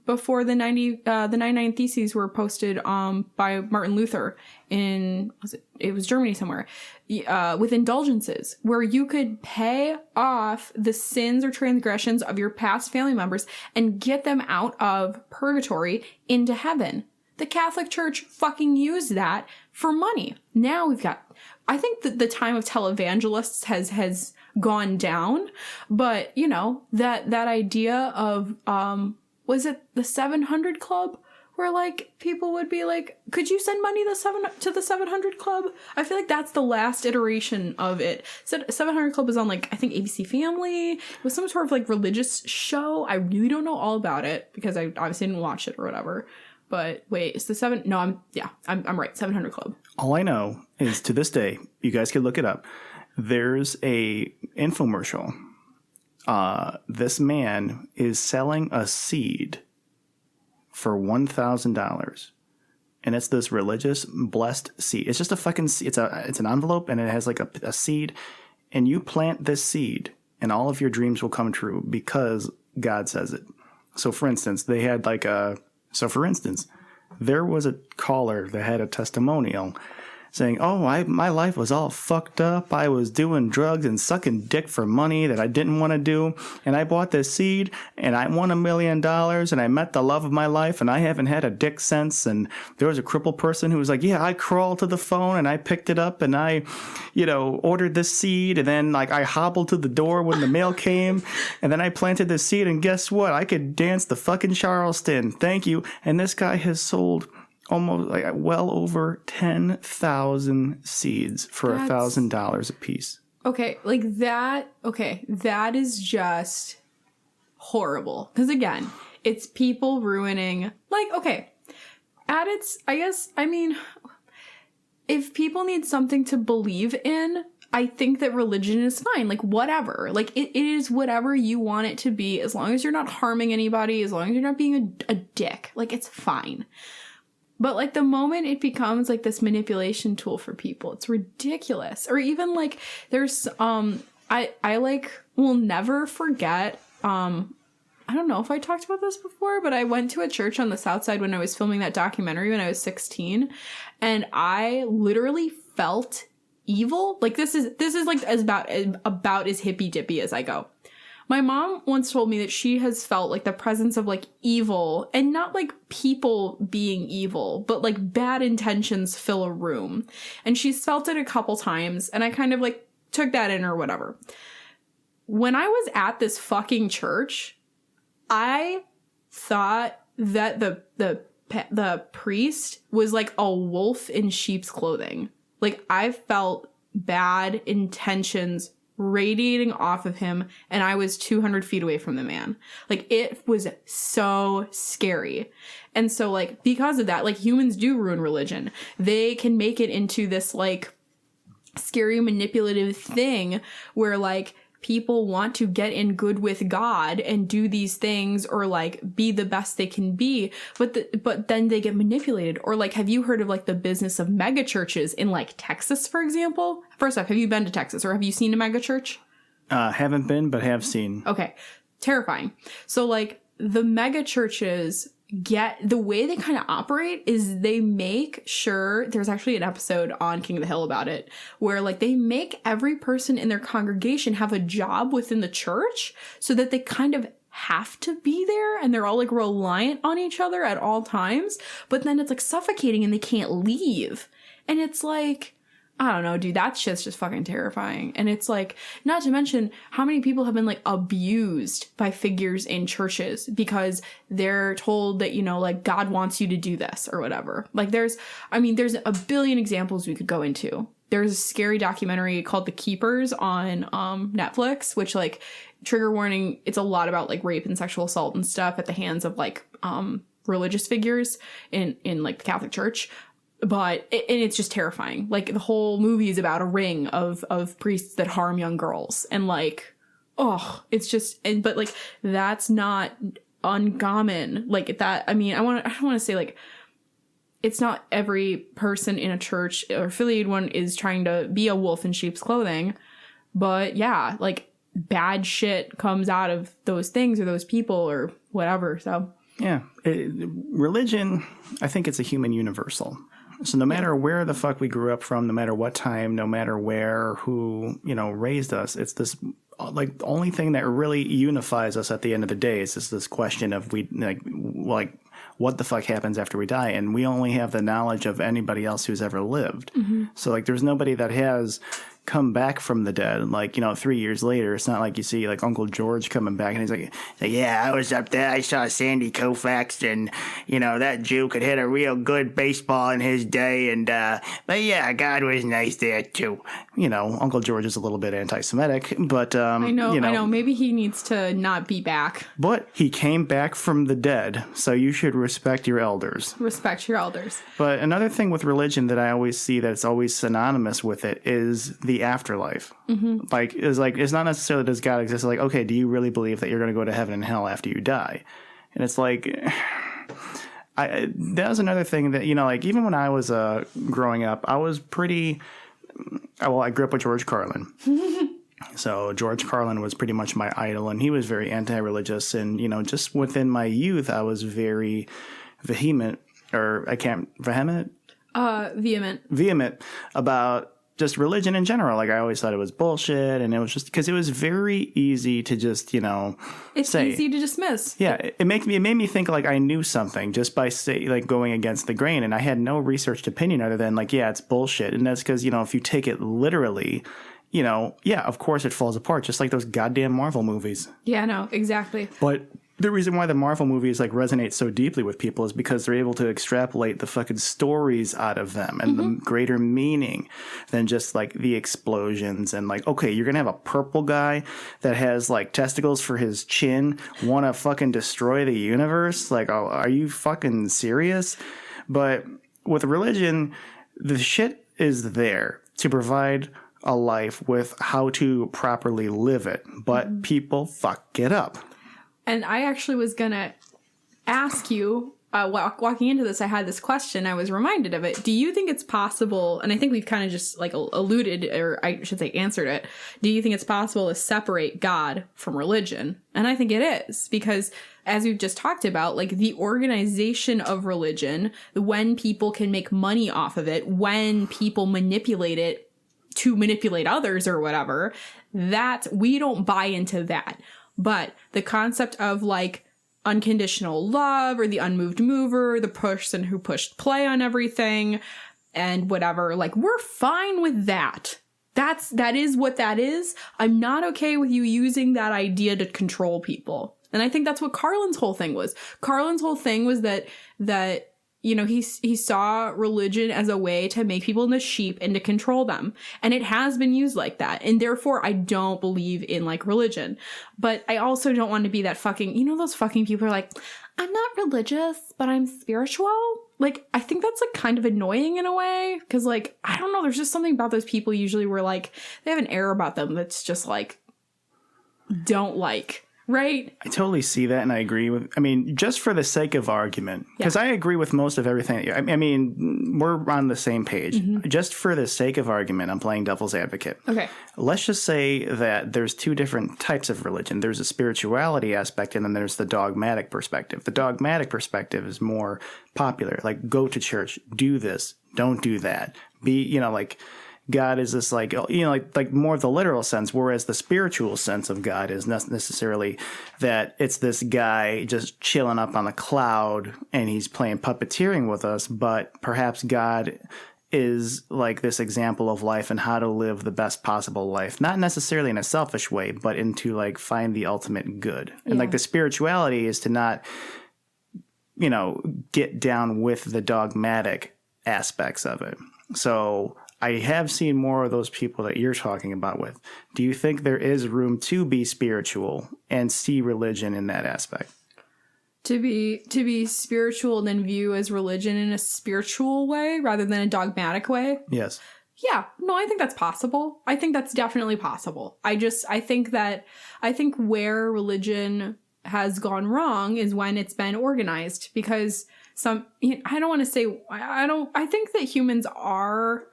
before the 99 Theses were posted by Martin Luther in, it was Germany somewhere, with indulgences, where you could pay off the sins or transgressions of your past family members and get them out of purgatory into heaven. The Catholic Church fucking used that for money. Now we've got, I think that the time of televangelists has gone down, but that idea of, was it the 700 Club? Where, like, people would be like, could you send money to the 700 Club? I feel like that's the last iteration of it. 700 Club was on, like, I think ABC Family. It was some sort of, like, religious show. I really don't know all about it because I obviously didn't watch it or whatever. But wait, it's the 7... No, I'm right. 700 Club. All I know is, to this day, you guys can look it up, there's a infomercial. This man is selling a seed for $1,000, and it's this religious blessed seed. It's just a fucking seed. It's an envelope, and it has like a seed, and you plant this seed, and all of your dreams will come true because God says it. So, for instance, there was a caller that had a testimonial saying, oh, my life was all fucked up. I was doing drugs and sucking dick for money that I didn't want to do. And I bought this seed and I won $1 million and I met the love of my life and I haven't had a dick since. And there was a crippled person who was like, yeah, I crawled to the phone and I picked it up and I, ordered this seed. And then like I hobbled to the door when the mail came and then I planted this seed. And guess what? I could dance the fucking Charleston. Thank you. And this guy has sold almost like well over 10,000 seeds for $1,000 a piece. Okay, like that. Okay, that is just horrible. Because again, it's people ruining. Like, okay, at its, I guess, I mean, if people need something to believe in, I think that religion is fine. Like, whatever. Like, it is whatever you want it to be, as long as you're not harming anybody, as long as you're not being a dick. Like, it's fine. But, like, the moment it becomes, like, this manipulation tool for people, it's ridiculous. Or even, like, there's, I like, will never forget, I don't know if I talked about this before, but I went to a church on the South Side when I was filming that documentary when I was 16, and I literally felt evil. Like, this is like about as hippy dippy as I go. My mom once told me that she has felt like the presence of like evil, and not like people being evil, but like bad intentions fill a room. And she's felt it a couple times, and I kind of like took that in or whatever. When I was at this fucking church, I thought that the priest was like a wolf in sheep's clothing. Like, I felt bad intentions radiating off of him, and I was 200 feet away from the man. Like, it was so scary. And so, like, because of that, like, humans do ruin religion. They can make it into this, like, scary manipulative thing where, like, people want to get in good with God and do these things, or like be the best they can be, but then they get manipulated. Or like, have you heard of like the business of mega churches in like Texas, for example? First off, have you been to Texas, or have you seen a mega church? Haven't been, but have seen. Okay, terrifying. So like the mega churches the way they kind of operate is they make sure, there's actually an episode on King of the Hill about it, where like they make every person in their congregation have a job within the church so that they kind of have to be there, and they're all like reliant on each other at all times, but then it's like suffocating and they can't leave. And it's like, I don't know, dude, that shit's just fucking terrifying. And it's like, not to mention how many people have been like abused by figures in churches because they're told that, you know, like God wants you to do this or whatever. Like there's a billion examples we could go into. There's a scary documentary called The Keepers on Netflix, which, like, trigger warning, it's a lot about like rape and sexual assault and stuff at the hands of like religious figures in like the Catholic Church. But it's just terrifying. Like, the whole movie is about a ring of priests that harm young girls. And like, oh, it's just, but like, that's not uncommon. Like that, I mean, I don't want to say like, it's not every person in a church or affiliated one is trying to be a wolf in sheep's clothing. But yeah, like bad shit comes out of those things or those people or whatever. So yeah, religion, I think it's a human universal. So no matter where the fuck we grew up from, no matter what time, no matter where, who, you know, raised us, it's this, like, the only thing that really unifies us at the end of the day is just this question of what the fuck happens after we die? And we only have the knowledge of anybody else who's ever lived. Mm-hmm. So, like, there's nobody that has come back from the dead. Like, you know, 3 years later, it's not like you see like Uncle George coming back and he's like, yeah, I was up there, I saw Sandy Koufax, and you know, that Jew could hit a real good baseball in his day, and but yeah, God was nice there too. You know, Uncle George is a little bit anti-Semitic, but I know maybe he needs to not be back, but he came back from the dead, so you should respect your elders. But another thing with religion that I always see that's always synonymous with it is the afterlife. Mm-hmm. It's not necessarily does God exist. It's like, okay, do you really believe that you're going to go to heaven and hell after you die? And it's like, that was another thing that, you know, like, even when I was growing up, I was I grew up with George Carlin. So George Carlin was pretty much my idol, and he was very anti-religious. And, you know, just within my youth, I was very vehement about just religion in general. Like, I always thought it was bullshit, and it was just because it was very easy to just, you know, easy to dismiss. Yeah, it made me think like I knew something just by going against the grain, and I had no researched opinion other than like, yeah, it's bullshit. And that's because, you know, if you take it literally, you know, yeah, of course it falls apart, just like those goddamn Marvel movies. Yeah, no, exactly. But the reason why the Marvel movies like resonate so deeply with people is because they're able to extrapolate the fucking stories out of them and the greater meaning than just like the explosions and like, okay, you're gonna have a purple guy that has like testicles for his chin want to fucking destroy the universe? Like, oh, are you fucking serious? But with religion, the shit is there to provide a life with how to properly live it, but people fuck it up. And I actually was going to ask you, walking into this, I had this question. I was reminded of it. Do you think it's possible, and I think we've kind of just like alluded, or I should say answered it. Do you think it's possible to separate God from religion? And I think it is, because as we've just talked about, like the organization of religion, when people can make money off of it, when people manipulate it to manipulate others or whatever, that we don't buy into that. But the concept of like unconditional love or the unmoved mover, the person who pushed play on everything and whatever, like we're fine with that. That is what that is. I'm not okay with you using that idea to control people. And I think that's what Carlin's whole thing was. Carlin's whole thing was that you know, he saw religion as a way to make people into sheep and to control them. And it has been used like that. And therefore, I don't believe in, like, religion. But I also don't want to be that fucking, you know, those fucking people are like, I'm not religious, but I'm spiritual. Like, I think that's, like, kind of annoying in a way. Because, like, I don't know, there's just something about those people usually where, like, they have an air about them that's just, like, don't like. Right? I totally see that, and I agree with, I mean, just for the sake of argument, because I agree with most of everything. I mean, we're on the same page. Mm-hmm. Just for the sake of argument, I'm playing devil's advocate. Okay. Let's just say that there's two different types of religion. There's a spirituality aspect, and then there's the dogmatic perspective. The dogmatic perspective is more popular. Like, go to church, do this, don't do that. Be, you know, like, God is this, like, you know, like more of the literal sense, whereas the spiritual sense of God is not necessarily that it's this guy just chilling up on the cloud and he's playing puppeteering with us, but perhaps God is like this example of life and how to live the best possible life, not necessarily in a selfish way, but into like find the ultimate good. And like the spirituality is to not, you know, get down with the dogmatic aspects of it. So I have seen more of those people that you're talking about with. Do you think there is room to be spiritual and see religion in that aspect? To be spiritual and then view as religion in a spiritual way rather than a dogmatic way? Yes. Yeah. No, I think that's possible. I think that's definitely possible. I think where religion has gone wrong is when it's been organized, because I think that humans are,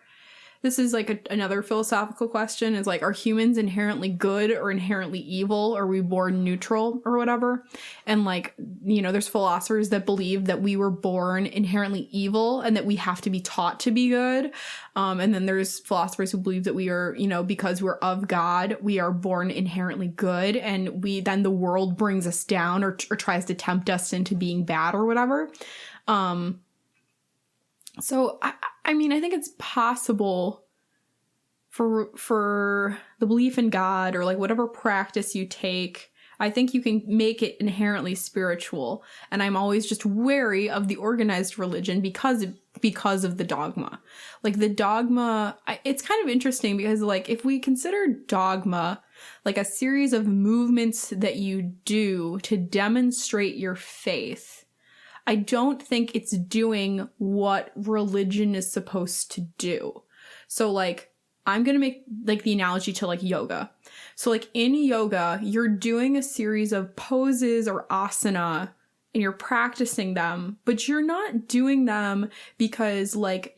this is like another philosophical question, is like, are humans inherently good or inherently evil? Or are we born neutral or whatever? And like, you know, there's philosophers that believe that we were born inherently evil and that we have to be taught to be good. And then there's philosophers who believe that we are, you know, because we're of God, we are born inherently good. And then the world brings us down or tries to tempt us into being bad or whatever. So, I mean, I think it's possible for the belief in God or like whatever practice you take, I think you can make it inherently spiritual. And I'm always just wary of the organized religion because of the dogma. Like the dogma, it's kind of interesting because like if we consider dogma like a series of movements that you do to demonstrate your faith, I don't think it's doing what religion is supposed to do. So like, I'm going to make like the analogy to like yoga. So like in yoga, you're doing a series of poses or asana and you're practicing them, but you're not doing them because when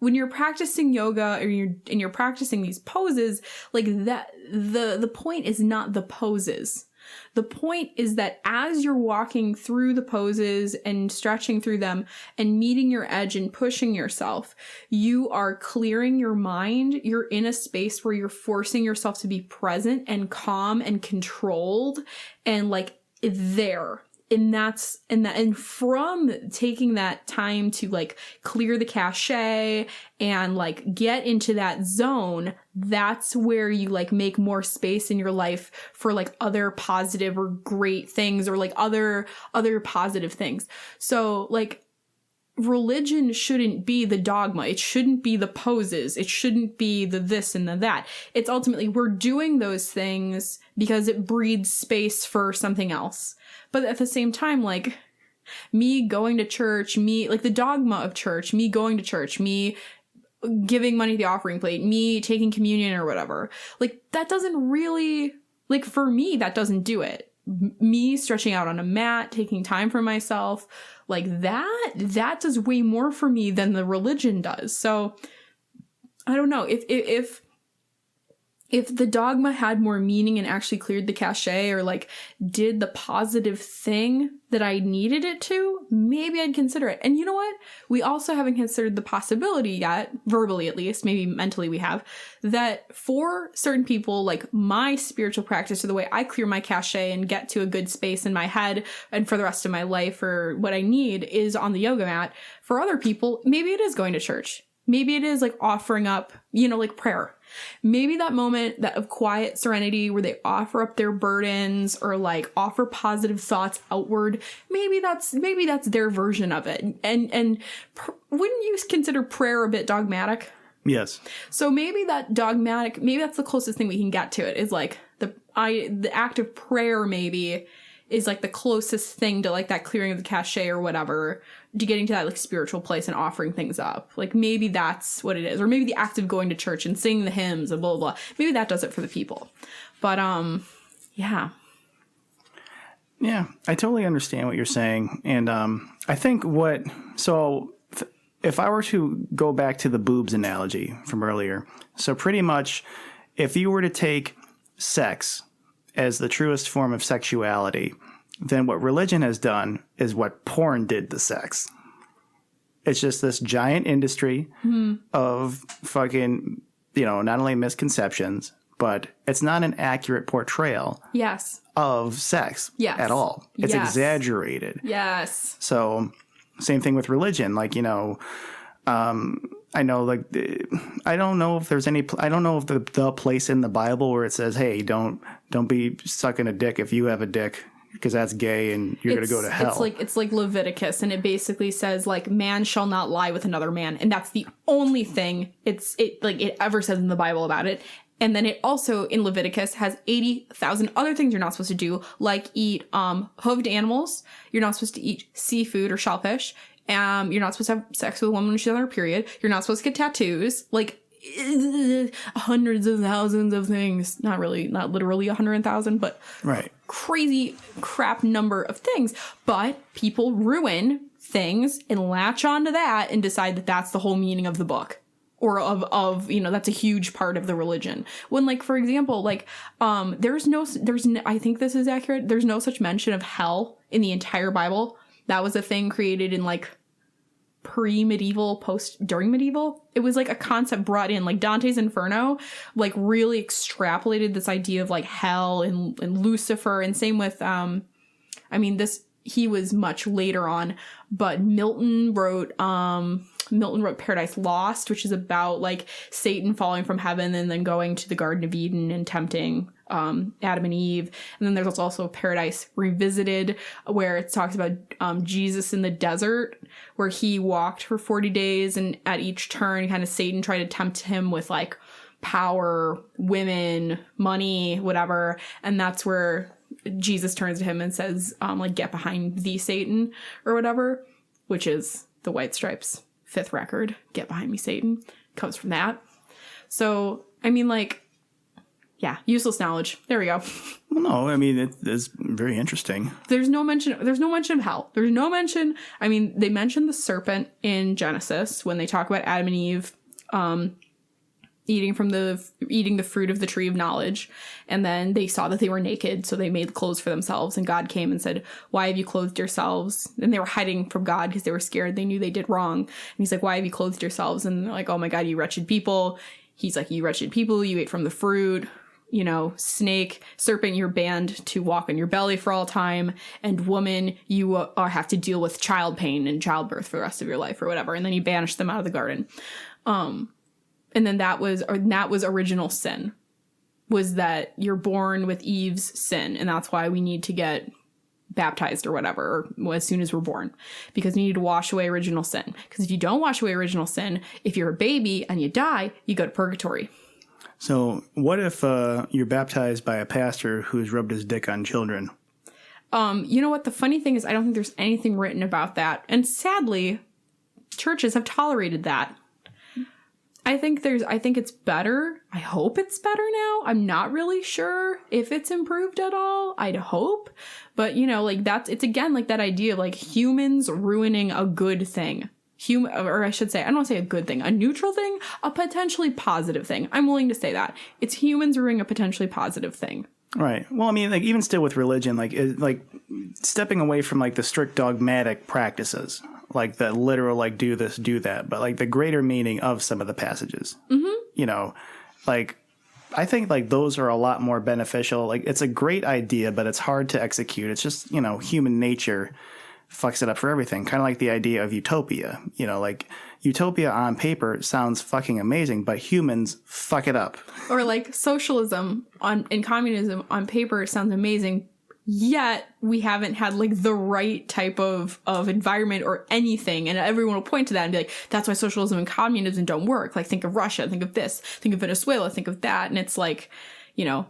you're practicing yoga or you're practicing these poses, like that, the point is not the poses. The point is that as you're walking through the poses and stretching through them and meeting your edge and pushing yourself, you are clearing your mind. You're in a space where you're forcing yourself to be present and calm and controlled and like there. And from taking that time to like clear the cache and like get into that zone, that's where you like make more space in your life for like other positive or great things or like other positive things. So like religion shouldn't be the dogma. It shouldn't be the poses. It shouldn't be the this and the that. It's ultimately we're doing those things because it breeds space for something else. But at the same time, like, me going to church, me, like the dogma of church, me going to church, me giving money to the offering plate, me taking communion or whatever. Like that doesn't really, like for me, that doesn't do it. Me stretching out on a mat, taking time for myself, like that does way more for me than the religion does. So I don't know if the dogma had more meaning and actually cleared the cachet or like did the positive thing that I needed it to, maybe I'd consider it. And you know what? We also haven't considered the possibility yet, verbally at least, maybe mentally we have, that for certain people, like my spiritual practice or the way I clear my cachet and get to a good space in my head and for the rest of my life or what I need is on the yoga mat. For other people, maybe it is going to church. Maybe it is like offering up, like prayer. Maybe that moment that of quiet serenity where they offer up their burdens or like offer positive thoughts outward. Maybe that's their version of it. And wouldn't you consider prayer a bit dogmatic? Yes. So maybe that's the closest thing we can get to it is like the act of prayer maybe is like the closest thing to like that clearing of the cachet or whatever, to getting to that like spiritual place and offering things up. Like maybe that's what it is. Or maybe the act of going to church and singing the hymns and blah, blah, blah. Maybe that does it for the people. But yeah. Yeah, I totally understand what you're saying. And I think if I were to go back to the boobs analogy from earlier, so pretty much if you were to take sex as the truest form of sexuality, then what religion has done is what porn did to sex. It's just this giant industry of fucking, not only misconceptions, but it's not an accurate portrayal of sex at all. It's exaggerated. Yes. So same thing with religion. Like, I know, like, I don't know if there's the place in the Bible where it says, hey, don't be sucking a dick if you have a dick, because that's gay and you're going to go to hell. It's like Leviticus, and it basically says like man shall not lie with another man, and that's the only thing it ever says in the Bible about it. And then it also in Leviticus has 80,000 other things you're not supposed to do, like eat hooved animals. You're not supposed to eat seafood or shellfish. You're not supposed to have sex with a woman when she's on her period. You're not supposed to get tattoos. Like hundreds of thousands of things. Not literally 100,000, but right. Crazy crap number of things. But people ruin things and latch onto that and decide that that's the whole meaning of the book. Or of that's a huge part of the religion. When, like, for example, like, I think this is accurate. There's no such mention of hell in the entire Bible. That was a thing created in like pre-medieval, during medieval. It was like a concept brought in, like Dante's Inferno, like really extrapolated this idea of like hell and Lucifer, and same with, he was much later on, but Milton wrote Paradise Lost, which is about like Satan falling from heaven and then going to the Garden of Eden and tempting Adam and Eve. And then there's also Paradise Revisited, where it talks about Jesus in the desert, where he walked for 40 days, and at each turn kind of Satan tried to tempt him with like power, women, money, whatever. And that's where Jesus turns to him and says, like, get behind thee, Satan, or whatever, which is the White Stripes' 5th record, Get Behind Me, Satan, comes from that. So, yeah, useless knowledge. There we go. Well, no, it's very interesting. There's no mention of hell. There's no mention. They mention the serpent in Genesis when they talk about Adam and Eve eating the fruit of the tree of knowledge, and then they saw that they were naked, so they made clothes for themselves, and God came and said, why have you clothed yourselves? And they were hiding from God because they were scared. They knew they did wrong. And he's like, why have you clothed yourselves? And they're like, oh my God, you wretched people. He's like, you wretched people, you ate from the fruit. Snake, serpent, you're banned to walk on your belly for all time, and woman, you have to deal with child pain and childbirth for the rest of your life or whatever. And then he banished them out of the garden. And then that was original sin, was that you're born with Eve's sin. And that's why we need to get baptized or whatever, or as soon as we're born, because we need to wash away original sin. Because if you don't wash away original sin, if you're a baby and you die, you go to purgatory. So what if you're baptized by a pastor who's rubbed his dick on children? You know what? The funny thing is I don't think there's anything written about that. And sadly, churches have tolerated that. I think it's better. I hope it's better now. I'm not really sure if it's improved at all. I'd hope. But, you know, like it's again like that idea of like humans ruining a good thing. Or I should say, I don't want to say a good thing, a neutral thing, a potentially positive thing. I'm willing to say that. It's humans ruining a potentially positive thing. Right. Well, I mean, like even still with religion, like stepping away from like the strict dogmatic practices, like the literal, like do this, do that, but like the greater meaning of some of the passages, you know, like I think like those are a lot more beneficial. Like it's a great idea, but it's hard to execute. It's just, you know, human nature fucks it up for everything. Kind of like the idea of utopia, you know, like utopia on paper sounds fucking amazing, but humans fuck it up. Or like socialism and communism on paper sounds amazing, yet we haven't had like the right type of environment or anything. And everyone will point to that and be like, that's why socialism and communism don't work. Like think of Russia, think of this, think of Venezuela, think of that. And it's like, you know,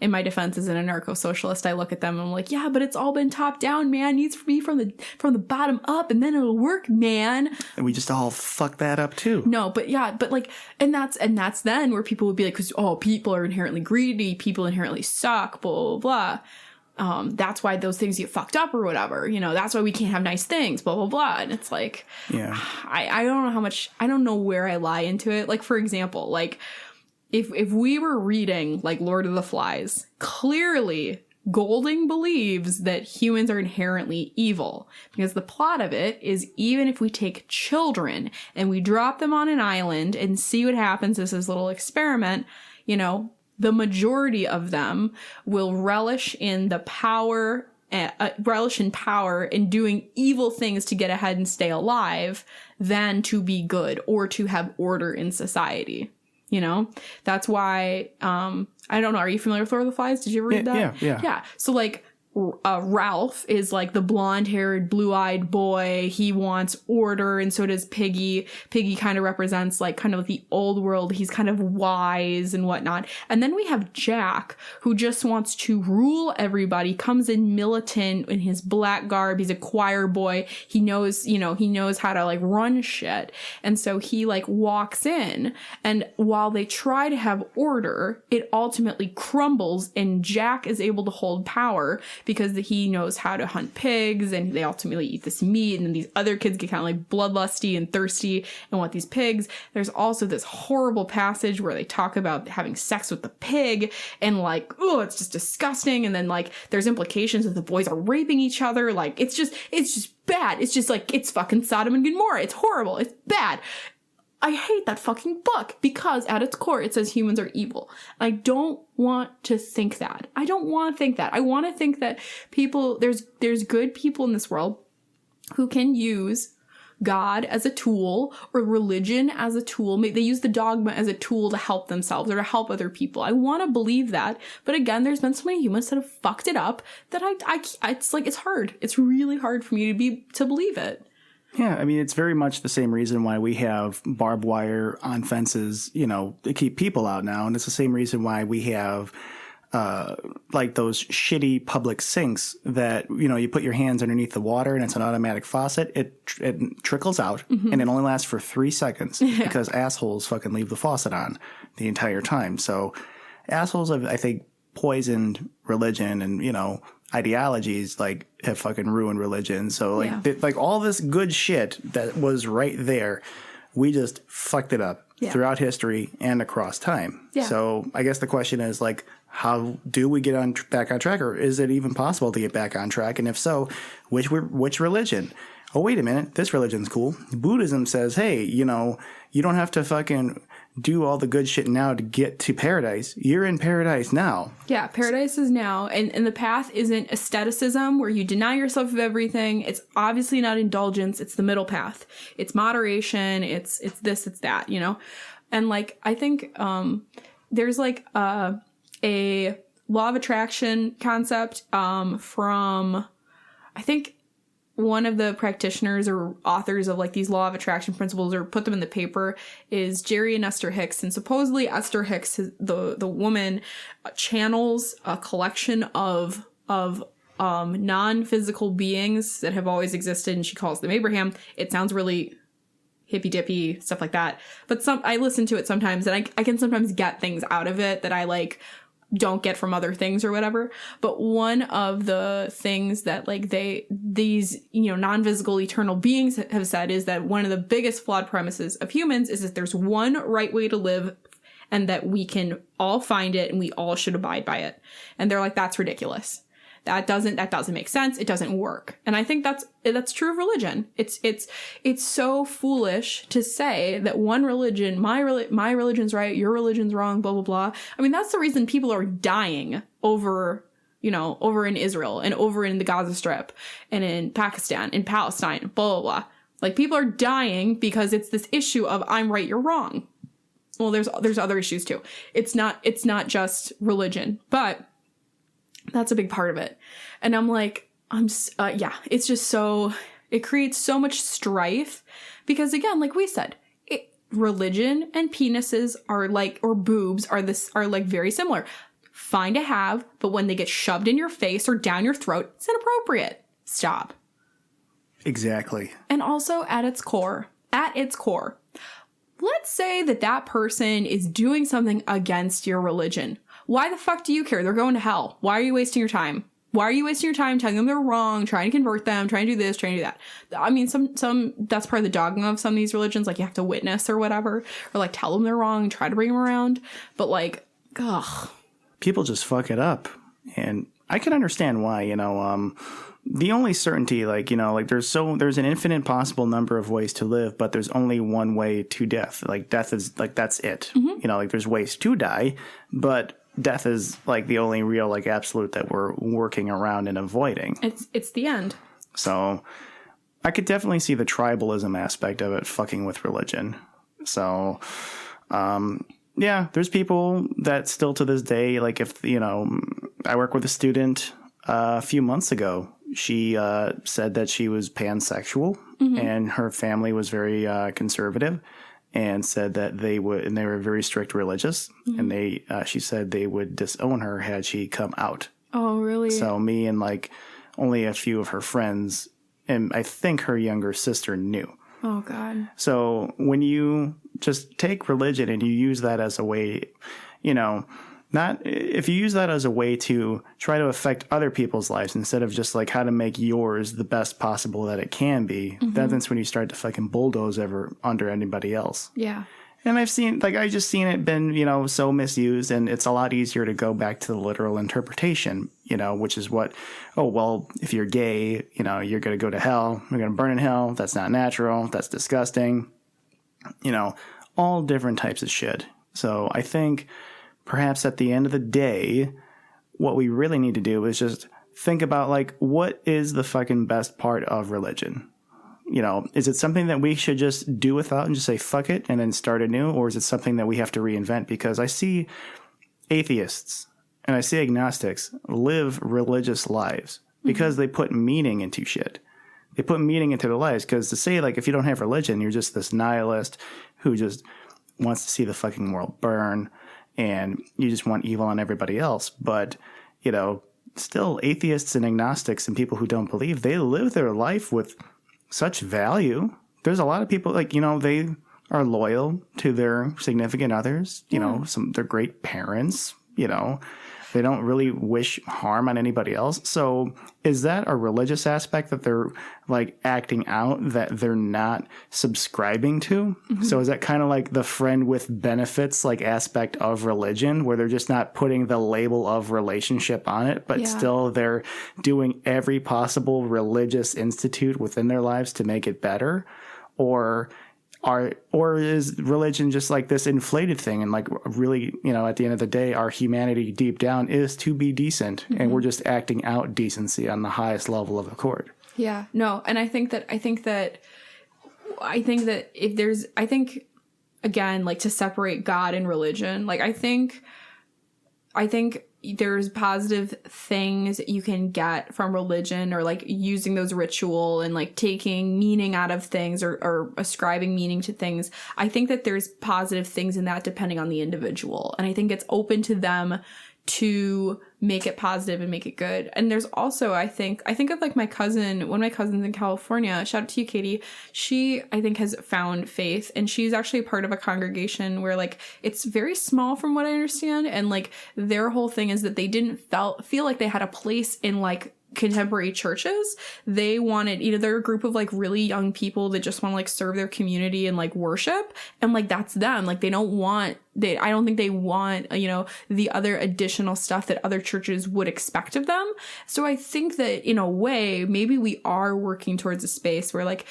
in my defense as an anarcho-socialist, I look at them and I'm like, yeah, but it's all been top down, man. It needs to be from the bottom up and then it'll work, man. And we just all fuck that up too. No, but yeah, but like, and that's then where people would be like, because, oh, people are inherently greedy, people inherently suck, blah, blah, blah. That's why those things get fucked up or whatever. You know, that's why we can't have nice things, blah, blah, blah. And it's like, yeah, I don't know how much, I don't know where I lie into it. Like, for example, like, if we were reading like Lord of the Flies, clearly Golding believes that humans are inherently evil because the plot of it is even if we take children and we drop them on an island and see what happens as this little experiment, you know, the majority of them will relish in the power, relish in power in doing evil things to get ahead and stay alive than to be good or to have order in society. You know, that's why, I don't know. Are you familiar with Lord of the Flies? Did you ever read that? Yeah. So like, Ralph is like the blonde-haired, blue-eyed boy. He wants order, and so does Piggy. Piggy kind of represents like kind of the old world. He's kind of wise and whatnot. And then we have Jack, who just wants to rule everybody, comes in militant in his black garb. He's a choir boy. He knows, you know, he knows how to like run shit. And so he like walks in, and while they try to have order, it ultimately crumbles, and Jack is able to hold power because he knows how to hunt pigs, and they ultimately eat this meat, and then these other kids get kind of like bloodlusty and thirsty and want these pigs. There's also this horrible passage where they talk about having sex with the pig, and like, oh, it's just disgusting. And then like there's implications that the boys are raping each other. Like it's just bad. It's just like, it's fucking Sodom and Gomorrah. It's horrible. It's bad. I hate that fucking book because at its core, it says humans are evil. I don't want to think that. I don't want to think that. I want to think that people, there's good people in this world who can use God as a tool or religion as a tool. They use the dogma as a tool to help themselves or to help other people. I want to believe that. But again, there's been so many humans that have fucked it up that it's like, it's hard. It's really hard for me to believe it. Yeah, I mean, it's very much the same reason why we have barbed wire on fences, you know, to keep people out now. And it's the same reason why we have like those shitty public sinks that, you know, you put your hands underneath the water and it's an automatic faucet. It trickles out and it only lasts for 3 seconds because assholes fucking leave the faucet on the entire time. So assholes have, I think, poisoned religion and, you know, ideologies like have fucking ruined religion. So like like all this good shit that was right there, we just fucked it up throughout history and across time. So I guess the question is like, how do we get back on track, or is it even possible to get back on track? And if so, which religion? Oh, wait a minute, this religion's cool. Buddhism says, hey, you know, you don't have to fucking do all the good shit now to get to paradise. You're in paradise now. Yeah, paradise is now. And the path isn't asceticism where you deny yourself of everything. It's obviously not indulgence. It's the middle path. It's moderation. It's this, it's that, you know? And like, I think there's like a law of attraction concept from, I think, one of the practitioners or authors of like these law of attraction principles or put them in the paper is Jerry and Esther Hicks. And supposedly Esther Hicks, the woman, channels a collection of non-physical beings that have always existed, and she calls them Abraham. It sounds really hippy-dippy, stuff like that. But I listen to it sometimes, and I can sometimes get things out of it that I like don't get from other things or whatever. But one of the things that like these non-physical eternal beings have said is that one of the biggest flawed premises of humans is that there's one right way to live, and that we can all find it and we all should abide by it. And they're like, that's ridiculous. That doesn't make sense. It doesn't work. And I think that's true of religion. It's so foolish to say that one religion, my religion's right, your religion's wrong, blah, blah, blah. I mean, that's the reason people are dying over in Israel and over in the Gaza Strip and in Pakistan, in Palestine, blah, blah, blah. Like, people are dying because it's this issue of I'm right, you're wrong. Well, there's other issues too. It's not just religion, but that's a big part of it. And I'm like, it's just so, it creates so much strife because, again, like we said, religion and penises are like, or boobs are like very similar. Fine to have, but when they get shoved in your face or down your throat, it's inappropriate. Stop. Exactly. And also at its core, let's say that person is doing something against your religion. Why the fuck do you care? They're going to hell. Why are you wasting your time? Why are you wasting your time telling them they're wrong, trying to convert them, trying to do this, trying to do that? I mean, some that's part of the dogma of some of these religions. Like, you have to witness or whatever, or like tell them they're wrong, try to bring them around. But like, ugh. People just fuck it up. And I can understand why, the only certainty, there's an infinite possible number of ways to live, but there's only one way to death. Like, death is like, that's it. Mm-hmm. There's ways to die, but death is like the only real like absolute that we're working around and avoiding. It's the end. So I could definitely see the tribalism aspect of it fucking with religion. So yeah, there's people that still to this day, like if I work with a student a few months ago. She said that she was pansexual, mm-hmm. and her family was very conservative, and said that they were very strict religious, mm-hmm. and she said they would disown her had she come out. Oh, really? So me and like only a few of her friends, and I think her younger sister knew. Oh, God. So when you just take religion and you use that as a way, not if you use that as a way to try to affect other people's lives instead of just like how to make yours the best possible that it can be, mm-hmm. that's when you start to fucking bulldoze under anybody else. Yeah. And I just seen it been, so misused, and it's a lot easier to go back to the literal interpretation, which is what, if you're gay, you're going to go to hell, you're going to burn in hell. That's not natural. That's disgusting. All different types of shit. So I think perhaps at the end of the day, what we really need to do is just think about like, what is the fucking best part of religion? Is it something that we should just do without and just say, fuck it, and then start anew? Or is it something that we have to reinvent? Because I see atheists and I see agnostics live religious lives because mm-hmm. they put meaning into shit. They put meaning into their lives, because to say like, if you don't have religion, you're just this nihilist who just wants to see the fucking world burn and you just want evil on everybody else. But, still atheists and agnostics and people who don't believe, they live their life with such value. There's a lot of people like, they are loyal to their significant others, they're great parents, they don't really wish harm on anybody else. So is that a religious aspect that they're like acting out that they're not subscribing to? Mm-hmm. So is that kind of like the friend with benefits like aspect of religion, where they're just not putting the label of relationship on it, but still they're doing every possible religious institute within their lives to make it better? Or is religion just like this inflated thing, and like really, at the end of the day, our humanity deep down is to be decent, mm-hmm. and we're just acting out decency on the highest level of the court? Yeah, no, and I think that if there's, again, like to separate God and religion, like I think there's positive things you can get from religion, or like using those ritual and like taking meaning out of things, or ascribing meaning to things. I think that there's positive things in that depending on the individual. And I think it's open to them to make it positive and make it good. And there's also, I think of like my cousin, one of my cousins in California, shout out to you, Katie. She, I think, has found faith, and she's actually part of a congregation where like it's very small from what I understand. And like their whole thing is that they didn't feel like they had a place in like contemporary churches. They wanted, they're a group of like really young people that just want to like serve their community and like worship, and like that's them. Like I don't think they want the other additional stuff that other churches would expect of them. So I think that in a way maybe we are working towards a space where like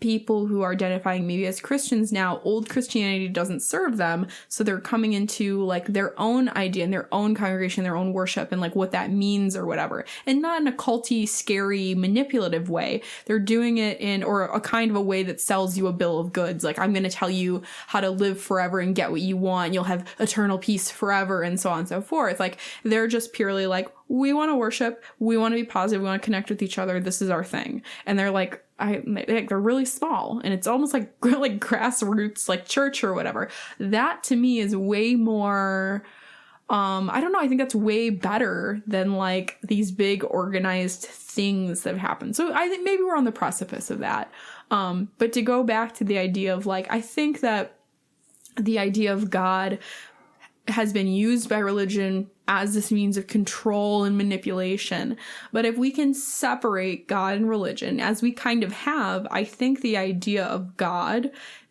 people who are identifying maybe as Christians now, old Christianity doesn't serve them. So they're coming into like their own idea and their own congregation, their own worship, and like what that means or whatever. And not in a culty, scary, manipulative way. They're doing it or a kind of a way that sells you a bill of goods. Like, I'm going to tell you how to live forever and get what you want. You'll have eternal peace forever and so on and so forth. Like, they're just purely like, we want to worship. We want to be positive. We want to connect with each other. This is our thing. And they're like, they're really small, and it's almost like grassroots, like church or whatever. That to me is way more, I don't know. I think that's way better than like these big organized things that have happened. So I think maybe we're on the precipice of that. But to go back to the idea of like, I think that the idea of God has been used by religion as this means of control and manipulation. But if we can separate God and religion, as we kind of have, I think the idea of God,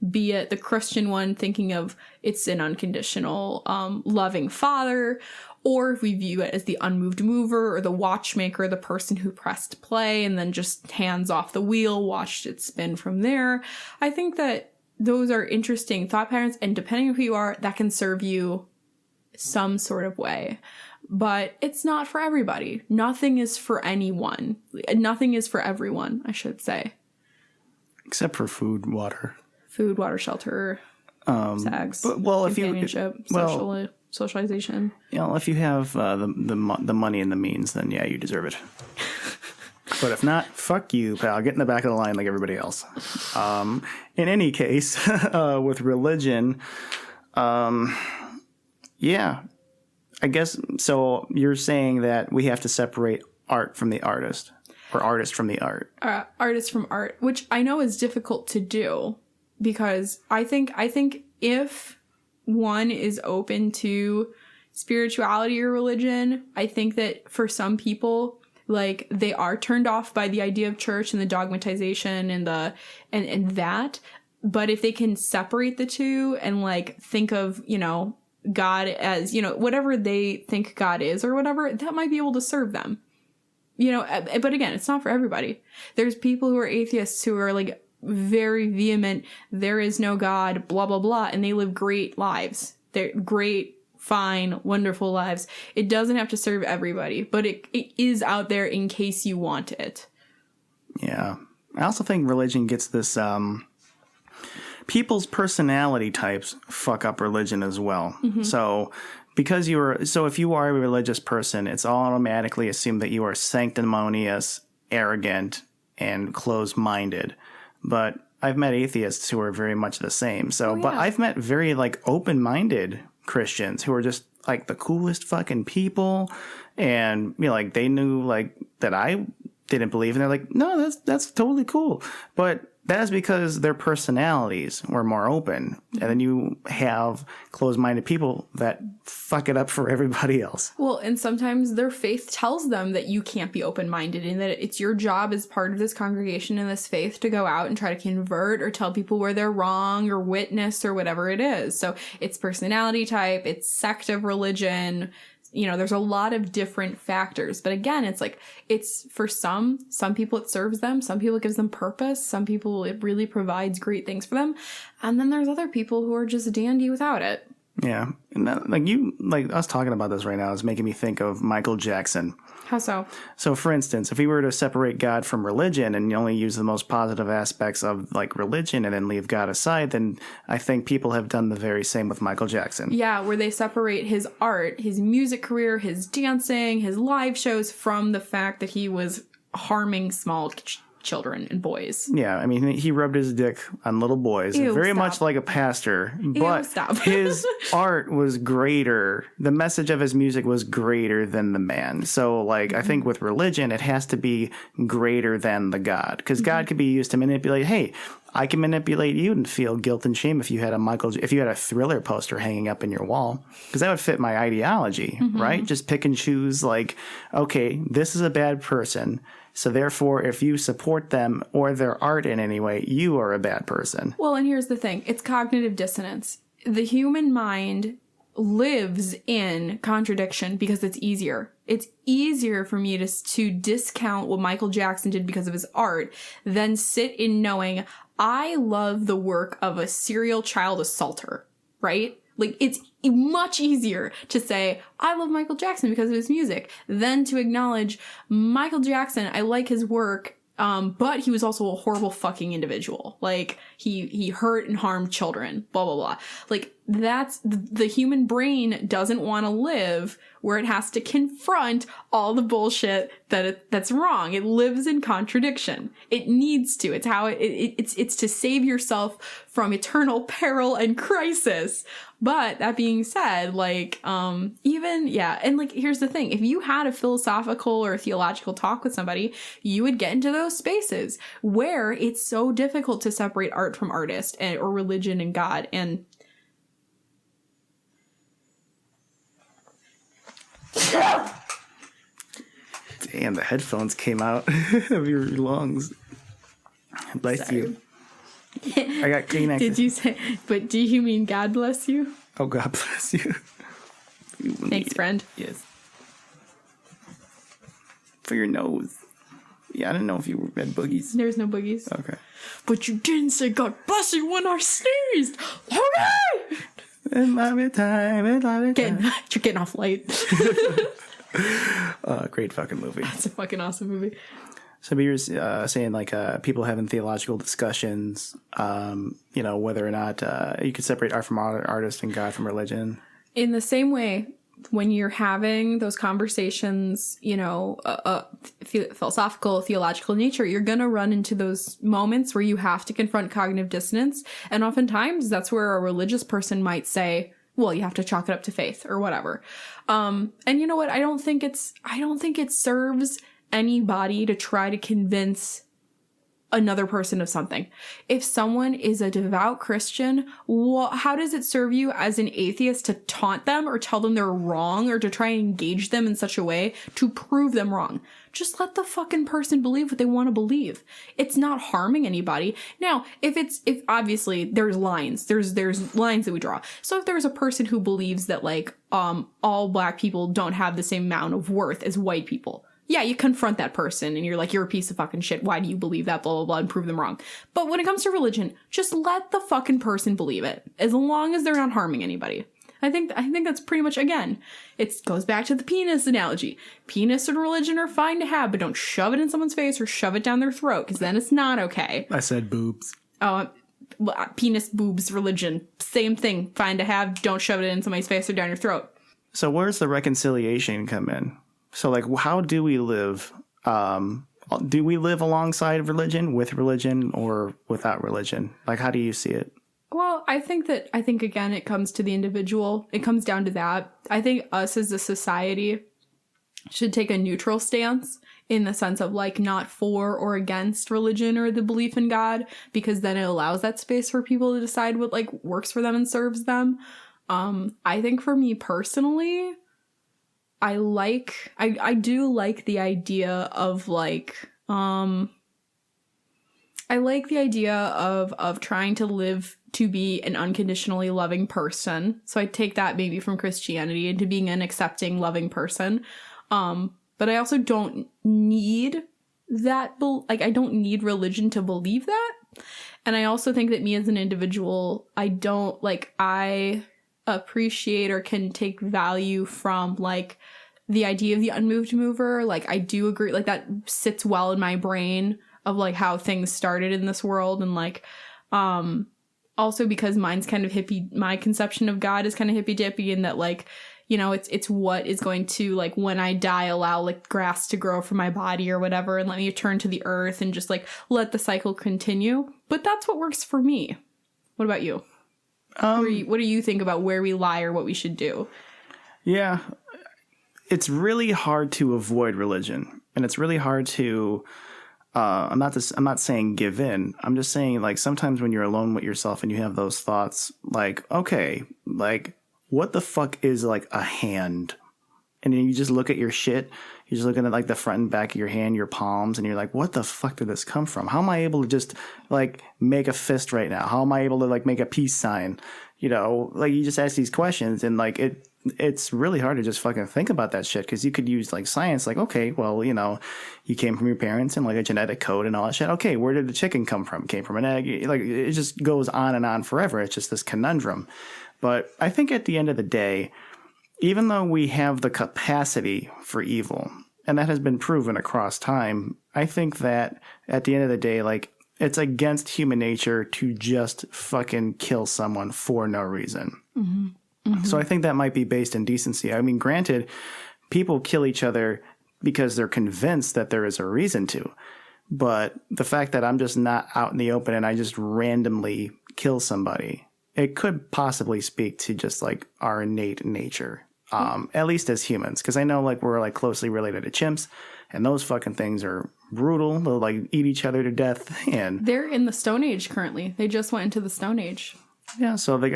be it the Christian one, thinking of it's an unconditional, loving father, or if we view it as the unmoved mover or the watchmaker, the person who pressed play and then just hands off the wheel, watched it spin from there. I think that those are interesting thought patterns, and depending on who you are, that can serve you some sort of way. But it's not for everybody. Nothing is for anyone. Nothing is for everyone, I should say. Except for food, water. Food, water, shelter, sex, companionship, socialization. If you have the money and the means, then yeah, you deserve it. But if not, fuck you, pal. Get in the back of the line like everybody else. In any case, with religion, yeah, I guess, so you're saying that we have to separate art from the artist, or artist from the art. Artist from art, which I know is difficult to do, because I think if one is open to spirituality or religion, I think that for some people, like, they are turned off by the idea of church and the dogmatization and that. But if they can separate the two and like think of, God as, whatever they think God is or whatever, that might be able to serve them. But again, it's not for everybody. There's people who are atheists who are like very vehement, there is no God, blah, blah, blah, and they live great lives. They're great, fine, wonderful lives. It doesn't have to serve everybody, but it is out there in case you want it. Yeah. I also think religion gets this, people's personality types fuck up religion as well. Mm-hmm. So if you are a religious person, it's automatically assumed that you are sanctimonious, arrogant, and closed-minded. But I've met atheists who are very much the same. So, but I've met very like open-minded Christians who are just like the coolest fucking people, and like they knew like that I didn't believe, and they're like, no, that's totally cool. But that's because their personalities were more open. And then you have closed-minded people that fuck it up for everybody else. Well, and sometimes their faith tells them that you can't be open-minded, and that it's your job as part of this congregation and this faith to go out and try to convert or tell people where they're wrong or witness or whatever it is. So it's personality type, it's sect of religion. There's a lot of different factors. But again, it's like, it's for some people it serves them. Some people it gives them purpose. Some people it really provides great things for them. And then there's other people who are just dandy without it. Yeah. And that, like us talking about this right now is making me think of Michael Jackson. How so? So, for instance, if we were to separate God from religion and only use the most positive aspects of like religion and then leave God aside, then I think people have done the very same with Michael Jackson. Yeah, where they separate his art, his music career, his dancing, his live shows from the fact that he was harming small children and boys. Yeah, I mean, he rubbed his dick on little boys, Ew, very stop. much like a pastor, but stop. his art was greater. The message of his music was greater than the man. So, like, I think with religion, it has to be greater than the God, because God could be used to manipulate. Hey, I can manipulate you and feel guilt and shame if you had a Thriller poster hanging up in your wall, because that would fit my ideology, right? Just pick and choose, like, okay, this is a bad person, so therefore, if you support them or their art in any way, you are a bad person. Well, and here's the thing. It's cognitive dissonance. The human mind lives in contradiction because it's easier. It's easier for me to discount what Michael Jackson did because of his art than sit in knowing I love the work of a serial child assaulter, right? Like, it's much easier to say, I love Michael Jackson because of his music, than to acknowledge Michael Jackson, I like his work, but he was also a horrible fucking individual. Like, he hurt and harmed children, blah, blah, blah. Like, that's, the human brain doesn't want to live where it has to confront all the bullshit that's wrong. It lives in contradiction. It needs to. It's how it's to save yourself from eternal peril and crisis. But that being said, like, and like, here's the thing. If you had a philosophical or a theological talk with somebody, you would get into those spaces where it's so difficult to separate art from artist or religion and God. And Damn, the headphones came out of your lungs. Bless you. I got Kleenex. did you say, but do you mean God bless you? Oh, God bless you. Thanks, friend. Yes. For your nose. Yeah, I didn't know if you had boogies. There's no boogies. Okay. But you didn't say God bless you when I sneezed. Okay. You're You're getting off light. Great fucking movie. It's a fucking awesome movie. So you're saying, like, people having theological discussions, whether or not you could separate art from artist and God from religion. In the same way, when you're having those conversations, philosophical, theological nature, you're going to run into those moments where you have to confront cognitive dissonance. And oftentimes that's where a religious person might say, well, you have to chalk it up to faith or whatever. And you know what? I don't think it serves anybody to try to convince another person of something. If someone is a devout Christian, how does it serve you as an atheist to taunt them or tell them they're wrong or to try and engage them in such a way to prove them wrong? Just let the fucking person believe what they want to believe. It's not harming anybody. Now, if obviously there's lines, there's lines that we draw. So if there's a person who believes that, like, all black people don't have the same amount of worth as white people, yeah, you confront that person and you're like, you're a piece of fucking shit. Why do you believe that? Blah, blah, blah, and prove them wrong. But when it comes to religion, just let the fucking person believe it, as long as they're not harming anybody. I think that's pretty much, again, it goes back to the penis analogy. Penis and religion are fine to have, but don't shove it in someone's face or shove it down their throat, because then it's not okay. I said boobs. Penis, boobs, religion, same thing. Fine to have, don't shove it in somebody's face or down your throat. So where's the reconciliation come in? So, like, how do we live? Do we live alongside religion, with religion, or without religion? Like, how do you see it? Well, I think again, it comes to the individual. It comes down to that. I think us as a society should take a neutral stance in the sense of, like, not for or against religion or the belief in God, because then it allows that space for people to decide what, like, works for them and serves them. I think for me personally, I do like the idea of, like, I like the idea of trying to live to be an unconditionally loving person. So I take that maybe from Christianity into being an accepting, loving person. But I also don't need that, I don't need religion to believe that. And I also think that me as an individual, I appreciate or can take value from, like, the idea of the unmoved mover. Like, I do agree, like, that sits well in my brain of, like, how things started in this world. And, like, also because mine's kind of hippie, my conception of God is kind of hippy dippy, in that, like, you know, it's what is going to, like, when I die, allow, like, grass to grow from my body or whatever, and let me return to the earth and just, like, let the cycle continue. But that's what works for me. What about you? What do you think about where we lie or what we should do? Yeah, it's really hard to avoid religion, and it's really hard to. I'm not saying give in. I'm just saying, like, sometimes when you're alone with yourself and you have those thoughts, like, okay, like, what the fuck is, like, a hand? And then you just look at your shit. You're just looking at, like, the front and back of your hand, your palms, and you're like, what the fuck did this come from? How am I able to just, like, make a fist right now? How am I able to, like, make a peace sign? You know, like, you just ask these questions, and, like, it's really hard to just fucking think about that shit, because you could use, like, science, like, okay, well, you know, you came from your parents and, like, a genetic code and all that shit. Okay, where did the chicken come from? It came from an egg. Like, it just goes on and on forever. It's just this conundrum. But I think at the end of the day, even though we have the capacity for evil, and that has been proven across time, I think that at the end of the day, like, it's against human nature to just fucking kill someone for no reason. Mm-hmm. Mm-hmm. So I think that might be based in decency. I mean, granted, people kill each other because they're convinced that there is a reason to. But the fact that I'm just not out in the open and I just randomly kill somebody, it could possibly speak to just, like, our innate nature, at least as humans. Because I know, like, we're, like, closely related to chimps, and those fucking things are brutal. They'll, like, eat each other to death. And they're in the Stone Age currently. They just went into the Stone Age. Yeah, so they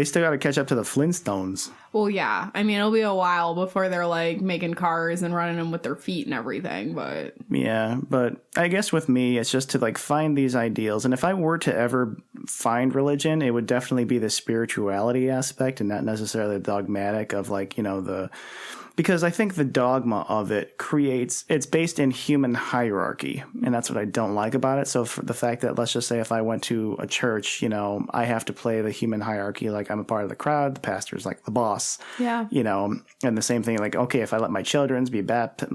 still gotta catch up to the Flintstones. Well, yeah. I mean, it'll be a while before they're, like, making cars and running them with their feet and everything, but... Yeah, but I guess with me, it's just to, like, find these ideals. And if I were to ever find religion, it would definitely be the spirituality aspect and not necessarily the dogmatic of, like, you know, because I think the dogma of it it's based in human hierarchy, and that's what I don't like about it. So for the fact that, let's just say if I went to a church, you know, I have to play the human hierarchy, like I'm a part of the crowd, the pastor's like the boss. Yeah. You know, and the same thing, like, okay, if I let my children be baptized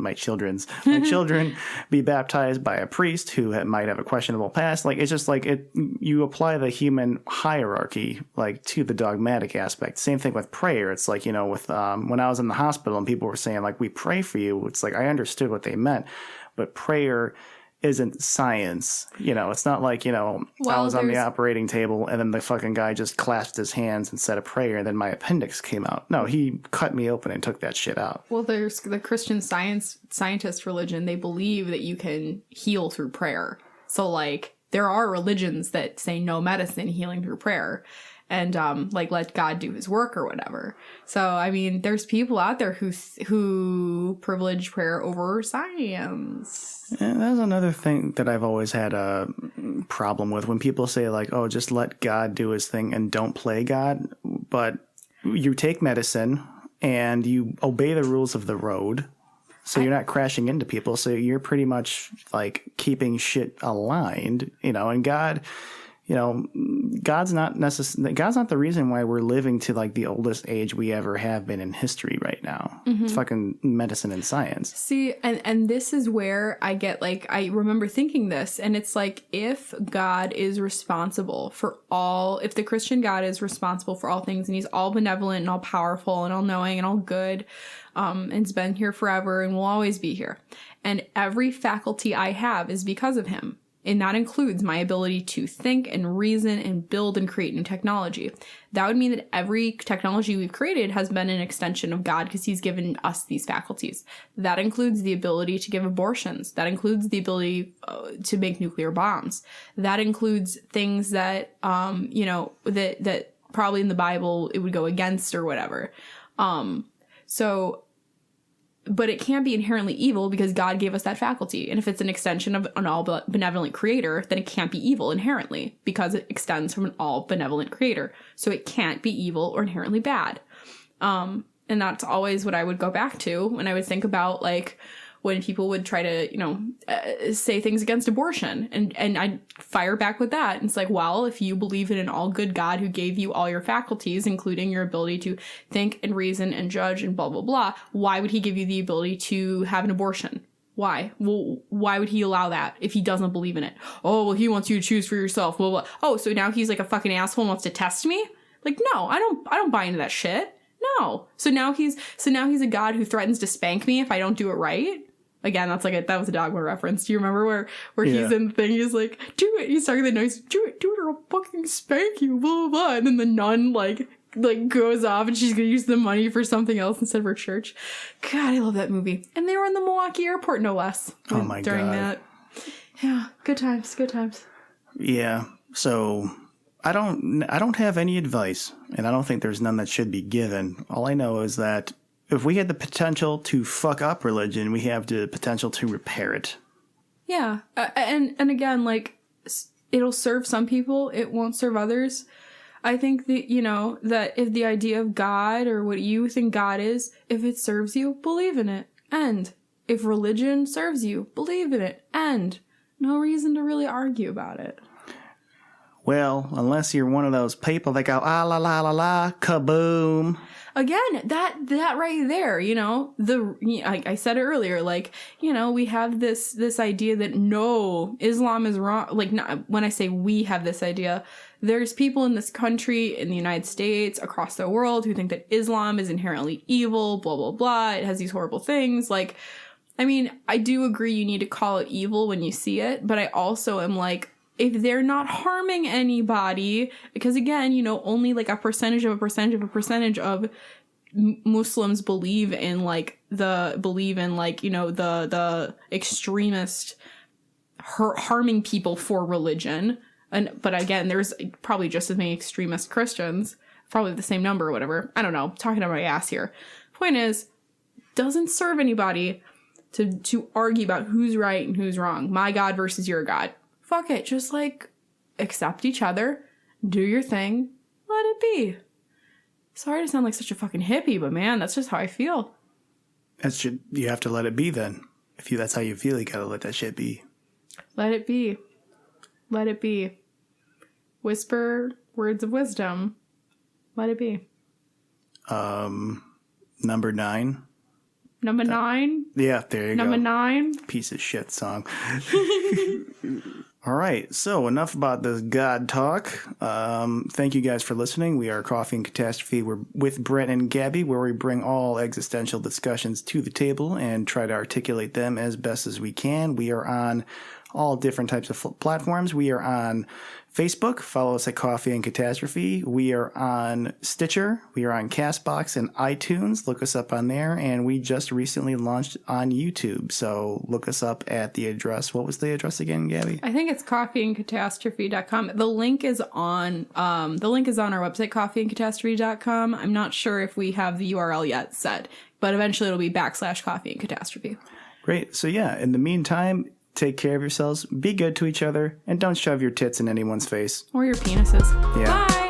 by a priest who might have a questionable past, like, it's just like you apply the human hierarchy, like, to the dogmatic aspect. Same thing with prayer. It's like, you know, with when I was in the hospital and people were saying, like, we pray for you, it's like I understood what they meant, but prayer isn't science. You know, it's not like, you know, I was on the operating table and then the fucking guy just clasped his hands and said a prayer and then my appendix came out. No, he cut me open and took that shit out. Well, there's the Christian scientist religion. They believe that you can heal through prayer. So, like, there are religions that say no medicine, healing through prayer. And, like, let God do his work or whatever. So, I mean, there's people out there who privilege prayer over science. Yeah, that's another thing that I've always had a problem with, when people say, like, oh, just let God do his thing and don't play God. But you take medicine and you obey the rules of the road. So you're not crashing into people. So you're pretty much, like, keeping shit aligned, you know, and God... You know, God's not the reason why we're living to, like, the oldest age we ever have been in history right now. Mm-hmm. It's fucking medicine and science. See, and this is where I get, like, I remember thinking this, and it's like, if God is responsible for all, if the Christian God is responsible for all things, and he's all benevolent and all powerful and all knowing and all good, and has been here forever and will always be here, and every faculty I have is because of him. And that includes my ability to think and reason and build and create new technology. That would mean that every technology we've created has been an extension of God, because he's given us these faculties. That includes the ability to give abortions. That includes the ability to make nuclear bombs. That includes things that, you know, that probably in the Bible it would go against or whatever. But it can't be inherently evil because God gave us that faculty. And if it's an extension of an all-benevolent creator, then it can't be evil inherently because it extends from an all-benevolent creator. So it can't be evil or inherently bad. And that's always what I would go back to when I would think about, like, when people would try to, you know, say things against abortion. And I'd fire back with that. And it's like, well, if you believe in an all-good God who gave you all your faculties, including your ability to think and reason and judge and blah, blah, blah, why would he give you the ability to have an abortion? Why? Well, why would he allow that if he doesn't believe in it? Oh, well, he wants you to choose for yourself. Blah, blah. Oh, so now he's like a fucking asshole and wants to test me? Like, no, I don't buy into that shit. No. So now he's a god who threatens to spank me if I don't do it right. Again, that was a Dogma reference. Do you remember where he's in the thing? He's like, do it. He's talking to the nun. He's, do it or I'll fucking spank you, blah, blah, blah. And then the nun, like goes off and she's going to use the money for something else instead of her church. God, I love that movie. And they were in the Milwaukee airport, no less. Oh, my during God. That. Yeah, good times. Yeah, so I don't have any advice, and I don't think there's none that should be given. All I know is that if we had the potential to fuck up religion, we have the potential to repair it. Yeah. And again, like, it'll serve some people, it won't serve others. I think that, that if the idea of God or what you think God is, if it serves you, believe in it. And if religion serves you, believe in it. And no reason to really argue about it. Well, unless you're one of those people that go, ah, la, la, la, la, kaboom. Again, that right there, I said it earlier, like, we have this idea that no, Islam is wrong. Like, not, when I say we have this idea, there's people in this country, in the United States, across the world, who think that Islam is inherently evil, blah, blah, blah. It has these horrible things. Like, I mean, I do agree you need to call it evil when you see it, but I also am like, if they're not harming anybody, because again, only like a percentage of Muslims believe in the extremist harming people for religion. But again, there's probably just as many extremist Christians, probably the same number or whatever. I don't know, talking out my ass here. Point is, doesn't serve anybody to argue about who's right and who's wrong. My God versus your God. Fuck it. Just like accept each other, do your thing, let it be. Sorry to sound like such a fucking hippie, but man, that's just how I feel. You have to let it be then. If that's how you feel, you gotta let that shit be. Let it be. Let it be. Whisper words of wisdom. Let it be. Number 9. Number 9? Yeah, there you go. Number 9? Piece of shit song. All right, so enough about this God talk. Thank you guys for listening. We are Coffee and Catastrophe. We're with Brent and Gabi, where we bring all existential discussions to the table and try to articulate them as best as we can. We are on all different types of platforms. We are on Facebook. Follow us at Coffee and Catastrophe. We are on Stitcher. We are on CastBox and iTunes. Look us up on there. And we just recently launched on YouTube. So look us up at the address. What was the address again, Gabi? I think it's coffeeandcatastrophe.com. The link is on our website, coffeeandcatastrophe.com. I'm not sure if we have the URL yet set, but eventually it'll be /coffeeandcatastrophe. Great. So yeah, in the meantime, take care of yourselves, be good to each other, and don't shove your tits in anyone's face. Or your penises. Yeah. Bye!